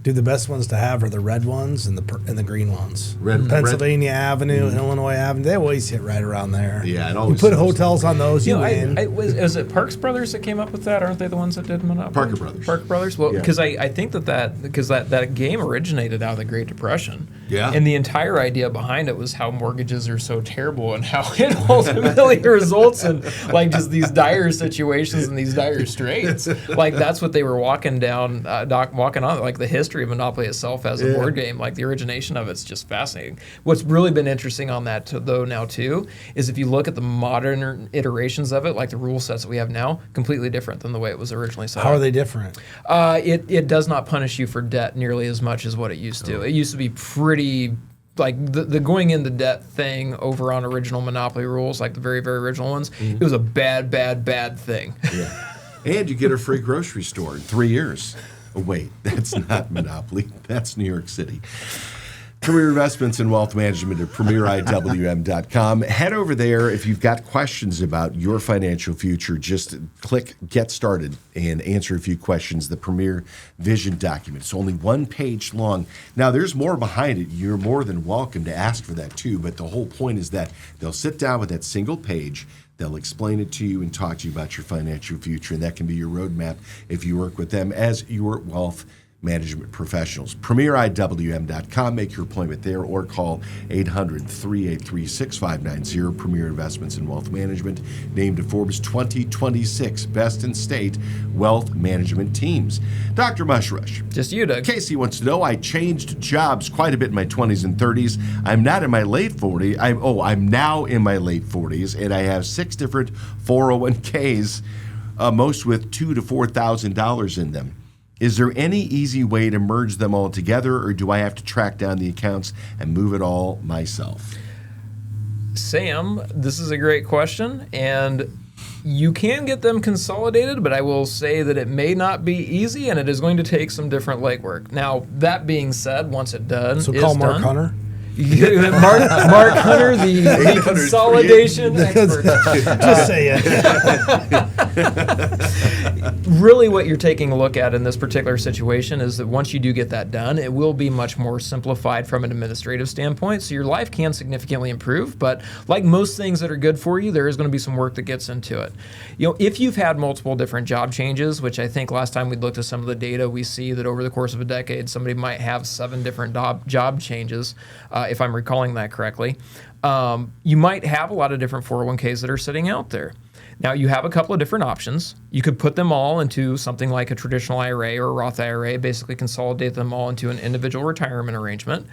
Dude, the best ones to have are the red ones and the green ones. red. Pennsylvania Avenue, Illinois Avenue, they always hit right around there. Yeah, it you always put hotels on those, you win. Was it Parks Brothers that came up with that? Aren't they the ones that did Monopoly? Parker Brothers. Parker Brothers. Well, Yeah. because I think that game originated out of the Great Depression. Yeah. And the entire idea behind it was how mortgages are so terrible and how it ultimately results in like just these dire situations and these dire straits. Like that's what they were walking on. Like the history of Monopoly itself as a board game, like the origination of it's just fascinating. What's really been interesting on that though too is if you look at the modern iterations of it, like the rule sets that we have now, completely different than the way it was originally set up. How are they different? It does not punish you for debt nearly as much as what it used to. It used to be pretty like the going into debt thing over on original Monopoly rules, like the very, very original ones. It was a bad thing. Yeah. And you get a free grocery store in 3 years. Oh, wait, that's not Monopoly. That's New York City. Premier Investments and Wealth Management at PremierIWM.com. Head over there if you've got questions about your financial future. Just click Get Started and answer a few questions. The Premier Vision document. It's only 1 page long. Now, there's more behind it. You're more than welcome to ask for that too, but the whole point is that they'll sit down with that single page. They'll explain it to you and talk to you about your financial future, and that can be your roadmap if you work with them as your wealth management professionals. PremierIWM.com. Make your appointment there or call 800-383-6590. Premier Investments in Wealth Management, named to Forbes 2026 Best in State Wealth Management Teams. Dr. Mushrush. Just you, Doug. Casey wants to know, I changed jobs quite a bit in my 20s and 30s. I'm not in my late 40s. I'm now in my late 40s, and I have 6 different 401ks, most with $2,000 to $4,000 in them. Is there any easy way to merge them all together, or do I have to track down the accounts and move it all myself? Sam, this is a great question, and you can get them consolidated, but I will say that it may not be easy, and it is going to take some different legwork. Now, that being said, once it does, So call Mark Hunter. Mark Hunter, the consolidation expert. Just say it. Really what you're taking a look at in this particular situation is that once you do get that done, it will be much more simplified from an administrative standpoint. So your life can significantly improve, but like most things that are good for you, there is going to be some work that gets into it. If you've had multiple different job changes, which I think last time we looked at some of the data, we see that over the course of a decade, somebody might have 7 different job changes, if I'm recalling that correctly. You might have a lot of different 401ks that are sitting out there. Now, you have a couple of different options. You could put them all into something like a traditional IRA or a Roth IRA, basically consolidate them all into an individual retirement arrangement.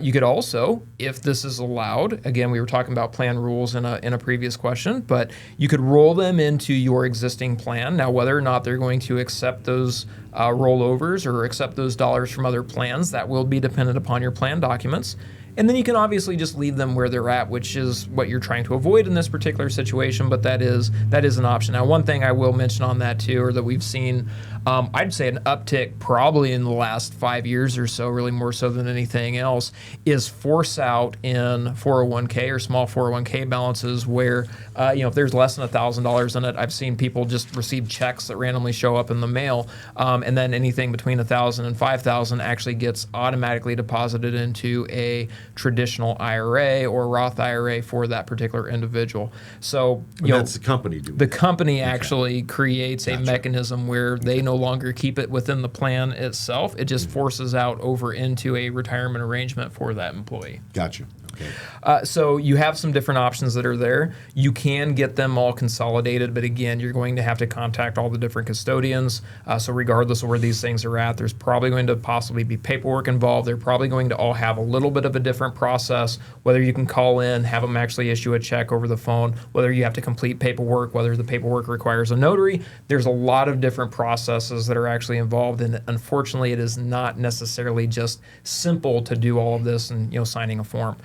You could also, if this is allowed, again, we were talking about plan rules in a previous question, but you could roll them into your existing plan. Now, whether or not they're going to accept those rollovers or accept those dollars from other plans, that will be dependent upon your plan documents. And then you can obviously just leave them where they're at, which is what you're trying to avoid in this particular situation, but that is an option. Now, one thing I will mention on that too, or that we've seen, I'd say an uptick probably in the last 5 years or so, really more so than anything else, is force out in 401k or small 401k balances where, if there's less than $1,000 in it, I've seen people just receive checks that randomly show up in the mail, and then anything between $1,000 and $5,000 actually gets automatically deposited into a traditional IRA or Roth IRA for that particular individual. So that's the company doing the that. company actually creates a mechanism where they no longer keep it within the plan itself. It just forces out over into a retirement arrangement for that employee. Gotcha. Okay. So you have some different options that are there. You can get them all consolidated, but again, you're going to have to contact all the different custodians. So regardless of where these things are at, there's probably going to possibly be paperwork involved. They're probably going to all have a little bit of a different process, whether you can call in, have them actually issue a check over the phone, whether you have to complete paperwork, whether the paperwork requires a notary. There's a lot of different processes that are actually involved, and unfortunately, it is not necessarily just simple to do all of this and signing a form.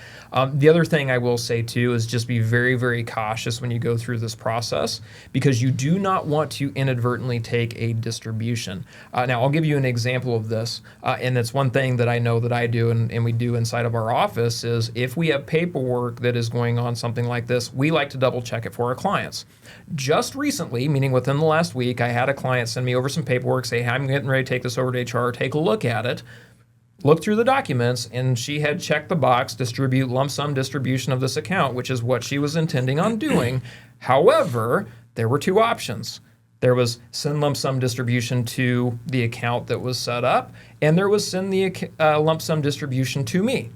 The other thing I will say too is just be very, very cautious when you go through this process, because you do not want to inadvertently take a distribution. Now, I'll give you an example of this, and it's one thing that I know that I do and we do inside of our office is if we have paperwork that is going on something like this, we like to double check it for our clients. Just recently, meaning within the last week, I had a client send me over some paperwork, say, hey, I'm getting ready to take this over to HR, take a look at it. Look through the documents, and she had checked the box, distribute lump sum distribution of this account, which is what she was intending on doing. However, there were 2 options. There was send lump sum distribution to the account that was set up, and there was send the lump sum distribution to me.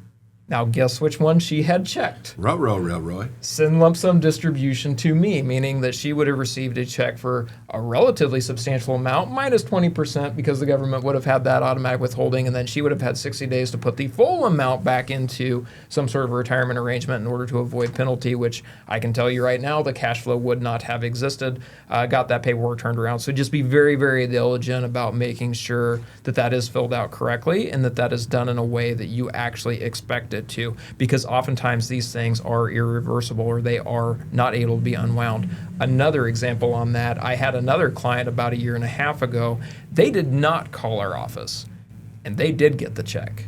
Now, guess which one she had checked? Roy. Send lump sum distribution to me, meaning that she would have received a check for a relatively substantial amount, minus 20%, because the government would have had that automatic withholding, and then she would have had 60 days to put the full amount back into some sort of retirement arrangement in order to avoid penalty, which I can tell you right now, the cash flow would not have existed. Got that paperwork turned around. So just be very, very diligent about making sure that that is filled out correctly and that that is done in a way that you actually expect it to, because oftentimes these things are irreversible or they are not able to be unwound. Another example on that, I had another client about 1.5 years ago. They did not call our office, and they did get the check,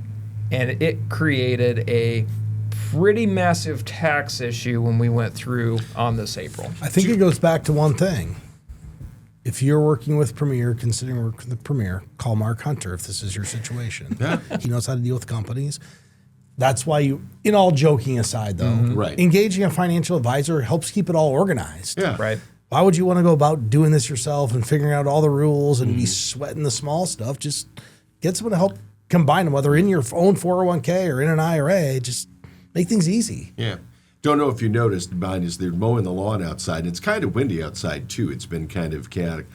and it created a pretty massive tax issue when we went through on this April. I think it goes back to one thing. If you're working with Premier, considering working with Premier, call Mark Hunter if this is your situation. Yeah. He knows how to deal with companies. That's why you, in all joking aside though, Right. engaging a financial advisor helps keep it all organized. Yeah. Right. Why would you want to go about doing this yourself and figuring out all the rules and be sweating the small stuff? Just get someone to help combine them, whether in your own 401k or in an IRA. Just make things easy. Yeah. Don't know if you noticed, mine is they're mowing the lawn outside. It's kind of windy outside, too. It's been kind of chaotic.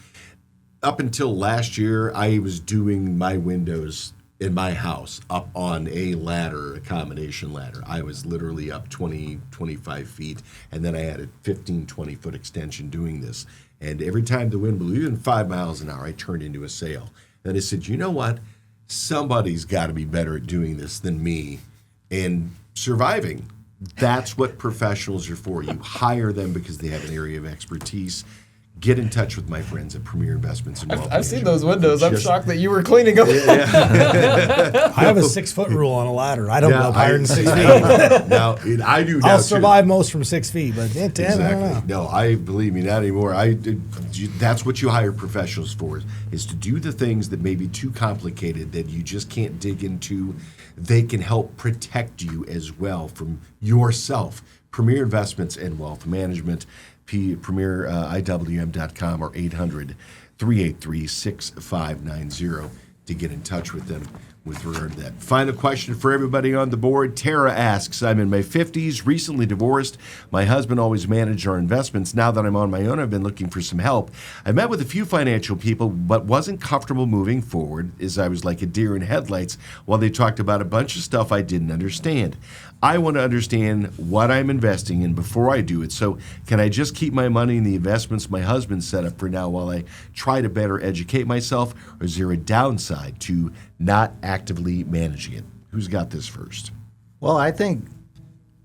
Up until last year, I was doing my windows in my house up on a ladder, a combination ladder. I was literally up 20, 25 feet, and then I had a 15, 20-foot extension doing this. And every time the wind blew, even 5 miles an hour, I turned into a sail. And I said, you know what? Somebody's got to be better at doing this than me and surviving. That's what professionals are for. You hire them because they have an area of expertise. get in touch with my friends at Premier Investments and Wealth I've seen Management. those windows. I'm Just- shocked that you were cleaning them. I have a 6-foot rule on a ladder. I don't go up higher than 6 feet. Now, I do. now, I'll too. survive most from 6 feet, but 10, I don't know. Exactly. No, I believe me, not anymore. That's what you hire professionals for, is to do the things that may be too complicated that you just can't dig into. They can help protect you as well from yourself. Premier Investments and Wealth Management, premieriwm.com or 800-383-6590 to get in touch with them with regard to that. Final question for everybody on the board. Tara asks, I'm in my 50s, recently divorced. My husband always managed our investments. Now that I'm on my own, I've been looking for some help. I met with a few financial people, but wasn't comfortable moving forward, as I was like a deer in headlights while they talked about a bunch of stuff I didn't understand. I want to understand what I'm investing in before I do it. So can I just keep my money in the investments my husband set up for now while I try to better educate myself? Or is there a downside to not actively managing it? Who's got this first? Well, I think,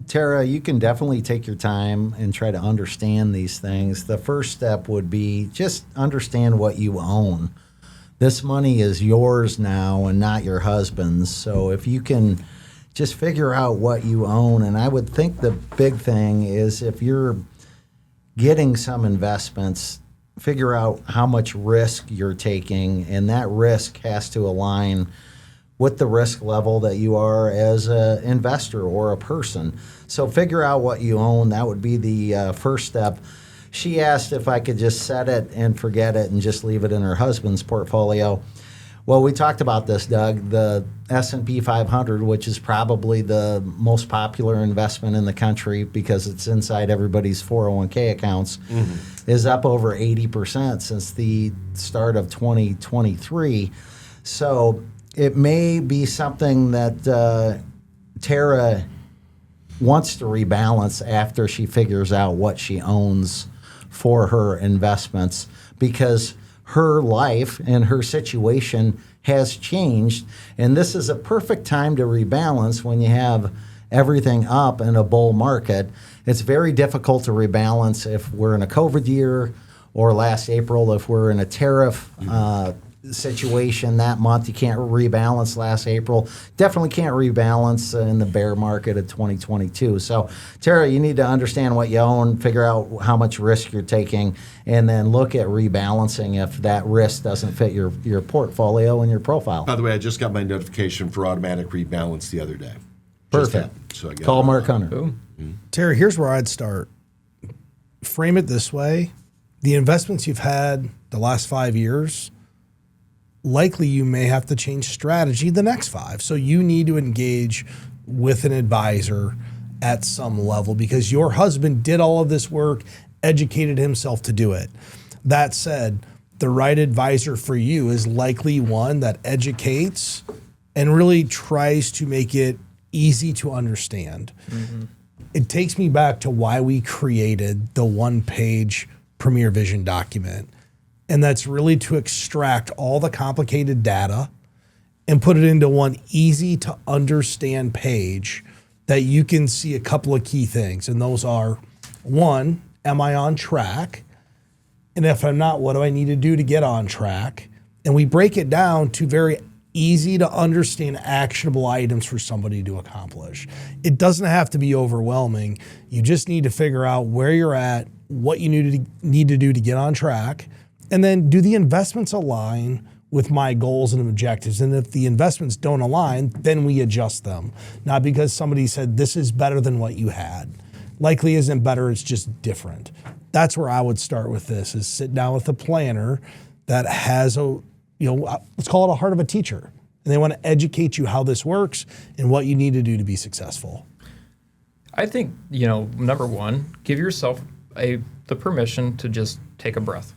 Tara, you can definitely take your time and try to understand these things. The first step would be just understand what you own. This money is yours now and not your husband's. So if you can just figure out what you own, and I would think the big thing is if you're getting some investments, figure out how much risk you're taking, and that risk has to align with the risk level that you are as an investor or a person. So figure out what you own. That would be the first step. She asked if I could just set it and forget it and just leave it in her husband's portfolio. Well, we talked about this, Doug. The S&P 500, which is probably the most popular investment in the country because it's inside everybody's 401k accounts, is up over 80% since the start of 2023. So it may be something that Tara wants to rebalance after she figures out what she owns for her investments, because her life and her situation has changed, and this is a perfect time to rebalance when you have everything up in a bull market. It's very difficult to rebalance if we're in a COVID year, or last April if we're in a tariff situation that month. You can't rebalance last April. Definitely can't rebalance in the bear market of 2022. So, Tara, you need to understand what you own, figure out how much risk you're taking, and then look at rebalancing if that risk doesn't fit your portfolio and your profile. By the way, I just got my notification for automatic rebalance the other day. Perfect. Just happened, so I got Call it. Mark Hunter. Boom. Terry, here's where I'd start. Frame it this way. The investments you've had the last 5 years, likely you may have to change strategy the next 5. So you need to engage with an advisor at some level because your husband did all of this work, educated himself to do it. That said, the right advisor for you is likely one that educates and really tries to make it easy to understand. It takes me back to why we created the one-page Premier Vision document. And that's really to extract all the complicated data and put it into one easy to understand page that you can see a couple of key things. And those are, 1, am I on track? And if I'm not, what do I need to do to get on track? And we break it down to very easy to understand actionable items for somebody to accomplish. It doesn't have to be overwhelming. You just need to figure out where you're at, what you need to do to get on track. And then do the investments align with my goals and objectives? And if the investments don't align, then we adjust them. Not because somebody said this is better than what you had. Likely isn't better, it's just different. That's where I would start with this, is sit down with a planner that has let's call it a heart of a teacher. And they want to educate you how this works and what you need to do to be successful. I think, number one, give yourself the permission to just take a breath.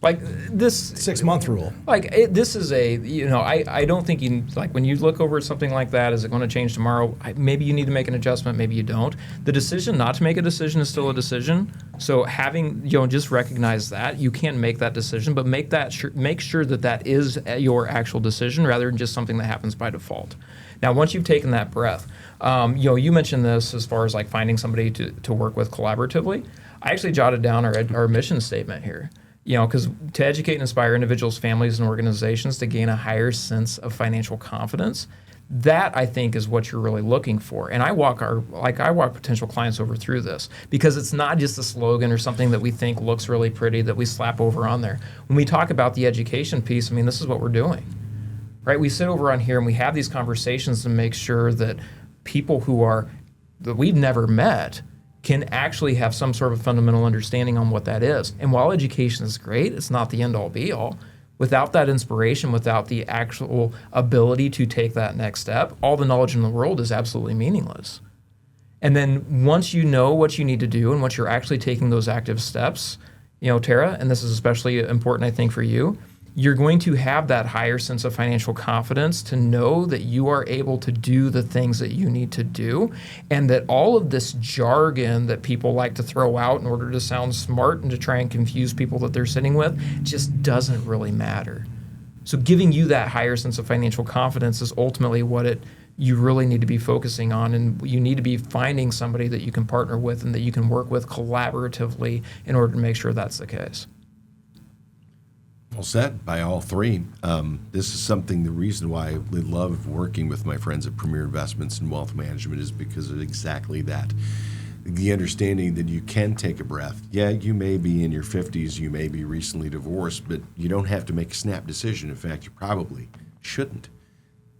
Like this 6-month rule. This is I don't think when you look over something like that, is it going to change tomorrow? Maybe you need to make an adjustment, maybe you don't. The decision not to make a decision is still a decision. So having, just recognize that you can't make that decision, but make sure that is your actual decision rather than just something that happens by default. Now, once you've taken that breath, you mentioned this as far as like finding somebody to work with collaboratively. I actually jotted down our mission statement here. Because to educate and inspire individuals, families, and organizations to gain a higher sense of financial confidence, that I think is what you're really looking for. And I walk potential clients over through this because it's not just a slogan or something that we think looks really pretty that we slap over on there. When we talk about the education piece, this is what we're doing, right? We sit over on here and we have these conversations to make sure that people that we've never met can actually have some sort of fundamental understanding on what that is. And while education is great, it's not the end-all be-all. Without that inspiration, without the actual ability to take that next step, all the knowledge in the world is absolutely meaningless. And then once you know what you need to do and once you're actually taking those active steps, Tara, and this is especially important, I think, for you, you're going to have that higher sense of financial confidence to know that you are able to do the things that you need to do, and that all of this jargon that people like to throw out in order to sound smart and to try and confuse people that they're sitting with just doesn't really matter. So giving you that higher sense of financial confidence is ultimately what you really need to be focusing on, and you need to be finding somebody that you can partner with and that you can work with collaboratively in order to make sure that's the case. Well said by all three. This is the reason why I love working with my friends at Premier Investments and Wealth Management is because of exactly that. The understanding that you can take a breath. Yeah, you may be in your 50s, you may be recently divorced, but you don't have to make a snap decision. In fact, you probably shouldn't.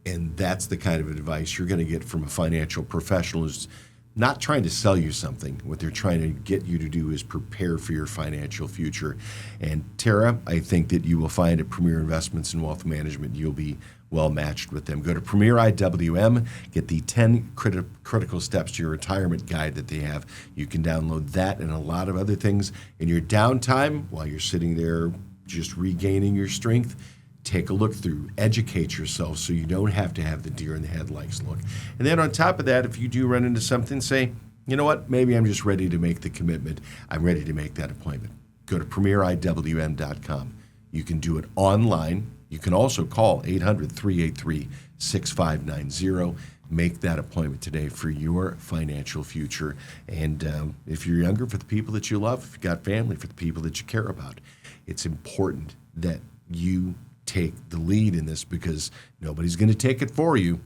And that's the kind of advice you're going to get from a financial professional who's not trying to sell you something. What they're trying to get you to do is prepare for your financial future. And Tara, I think that you will find at Premier Investments and Wealth Management, you'll be well matched with them. Go to Premier IWM, get the 10 critical steps to your retirement guide that they have. You can download that and a lot of other things in your downtime while you're sitting there just regaining your strength. Take a look through, educate yourself so you don't have to have the deer in the headlights look. And then on top of that, if you do run into something, say, you know what, maybe I'm just ready to make the commitment. I'm ready to make that appointment. Go to premieriwm.com. You can do it online. You can also call 800-383-6590. Make that appointment today for your financial future. And if you're younger, for the people that you love, if you've got family, for the people that you care about, it's important that you take the lead in this because nobody's going to take it for you.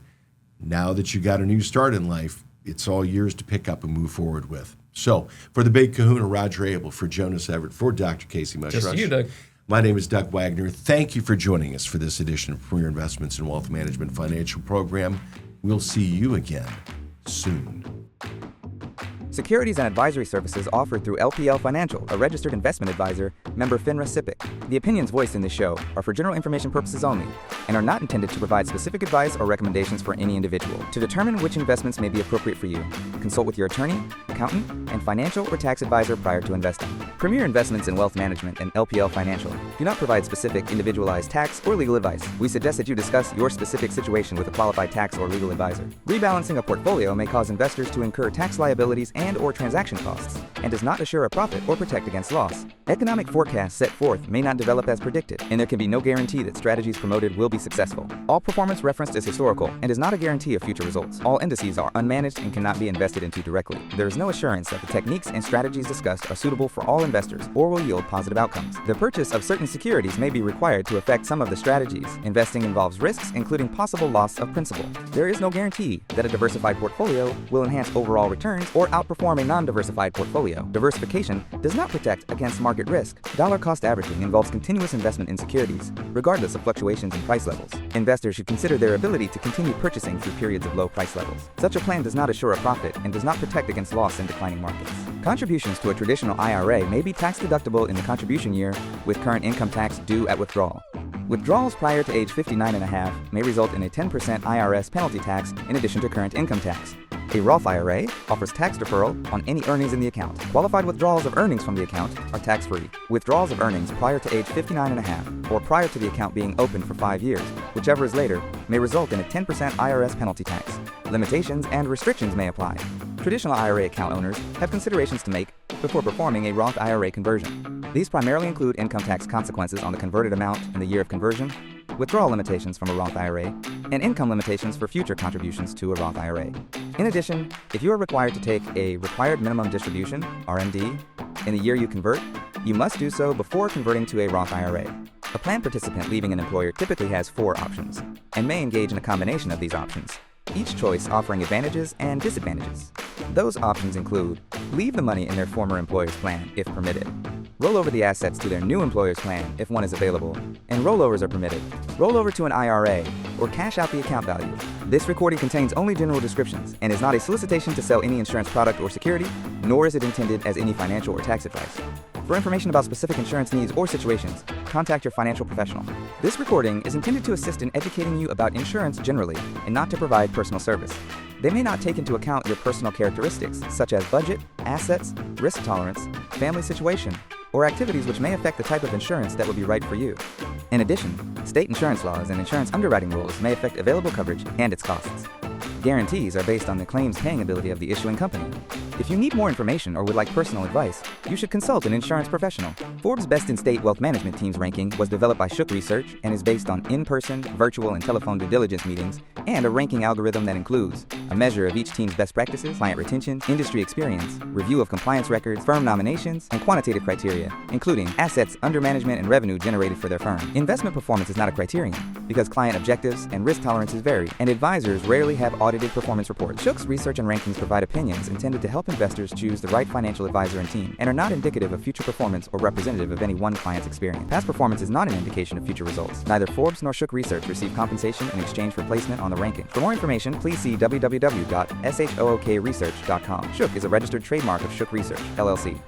Now that you got a new start in life, it's all yours to pick up and move forward with. So for the Big Kahuna, Roger Abel, for Jonas Everett, for Dr. Casey Mushrush. Just you, Doug. My name is Doug Wagner. Thank you for joining us for this edition of Premier Investments and Wealth Management Financial Program. We'll see you again soon. Securities and advisory services offered through LPL Financial, a registered investment advisor, member FINRA SIPC. The opinions voiced in this show are for general information purposes only and are not intended to provide specific advice or recommendations for any individual. To determine which investments may be appropriate for you, consult with your attorney, accountant, and financial or tax advisor prior to investing. Premier Investments in Wealth Management and LPL Financial do not provide specific individualized tax or legal advice. We suggest that you discuss your specific situation with a qualified tax or legal advisor. Rebalancing a portfolio may cause investors to incur tax liabilities and/or transaction costs, and does not assure a profit or protect against loss. Economic forecasts set forth may not develop as predicted, and there can be no guarantee that strategies promoted will be successful. All performance referenced is historical and is not a guarantee of future results. All indices are unmanaged and cannot be invested into directly. There is no assurance that the techniques and strategies discussed are suitable for all investors or will yield positive outcomes. The purchase of certain securities may be required to affect some of the strategies. Investing involves risks, including possible loss of principal. There is no guarantee that a diversified portfolio will enhance overall returns or outperform a non-diversified portfolio. Diversification does not protect against market risk. Dollar cost averaging involves continuous investment in securities, regardless of fluctuations in price levels. Investors should consider their ability to continue purchasing through periods of low price levels. Such a plan does not assure a profit and does not protect against loss in declining markets. Contributions to a traditional IRA may be tax deductible in the contribution year, with current income tax due at withdrawal. Withdrawals prior to age 59.5 may result in a 10% IRS penalty tax in addition to current income tax. A Roth IRA offers tax deferral on any earnings in the account. Qualified withdrawals of earnings from the account are tax-free. Withdrawals of earnings prior to age 59.5 or prior to the account being open for 5 years, whichever is later, may result in a 10% IRS penalty tax. Limitations and restrictions may apply. Traditional IRA account owners have considerations to make before performing a Roth IRA conversion. These primarily include income tax consequences on the converted amount in the year of conversion, withdrawal limitations from a Roth IRA, and income limitations for future contributions to a Roth IRA. In addition, if you are required to take a required minimum distribution, RMD, In the year you convert, you must do so before converting to a Roth IRA. A plan participant leaving an employer typically has 4 options and may engage in a combination of these options, each choice offering advantages and disadvantages. Those options include leave the money in their former employer's plan if permitted, roll over the assets to their new employer's plan if one is available, and rollovers are permitted, roll over to an IRA, or cash out the account value. This recording contains only general descriptions and is not a solicitation to sell any insurance product or security, nor is it intended as any financial or tax advice. For information about specific insurance needs or situations, contact your financial professional. This recording is intended to assist in educating you about insurance generally and not to provide personal service. They may not take into account your personal characteristics, such as budget, assets, risk tolerance, family situation, or activities which may affect the type of insurance that would be right for you. In addition, state insurance laws and insurance underwriting rules may affect available coverage and its costs. Guarantees are based on the claims paying ability of the issuing company. If you need more information or would like personal advice, you should consult an insurance professional. Forbes' Best in State Wealth Management Team's ranking was developed by Shook Research and is based on in-person, virtual, and telephone due diligence meetings and a ranking algorithm that includes a measure of each team's best practices, client retention, industry experience, review of compliance records, firm nominations, and quantitative criteria, including assets under management and revenue generated for their firm. Investment performance is not a criterion because client objectives and risk tolerances vary, and advisors rarely have audited performance reports. Shook's research and rankings provide opinions intended to help investors choose the right financial advisor and team, and are not indicative of future performance or representative of any one client's experience. Past performance is not an indication of future results. Neither Forbes nor Shook Research receive compensation in exchange for placement on the ranking. For more information, please see www.shookresearch.com. Shook is a registered trademark of Shook Research, LLC.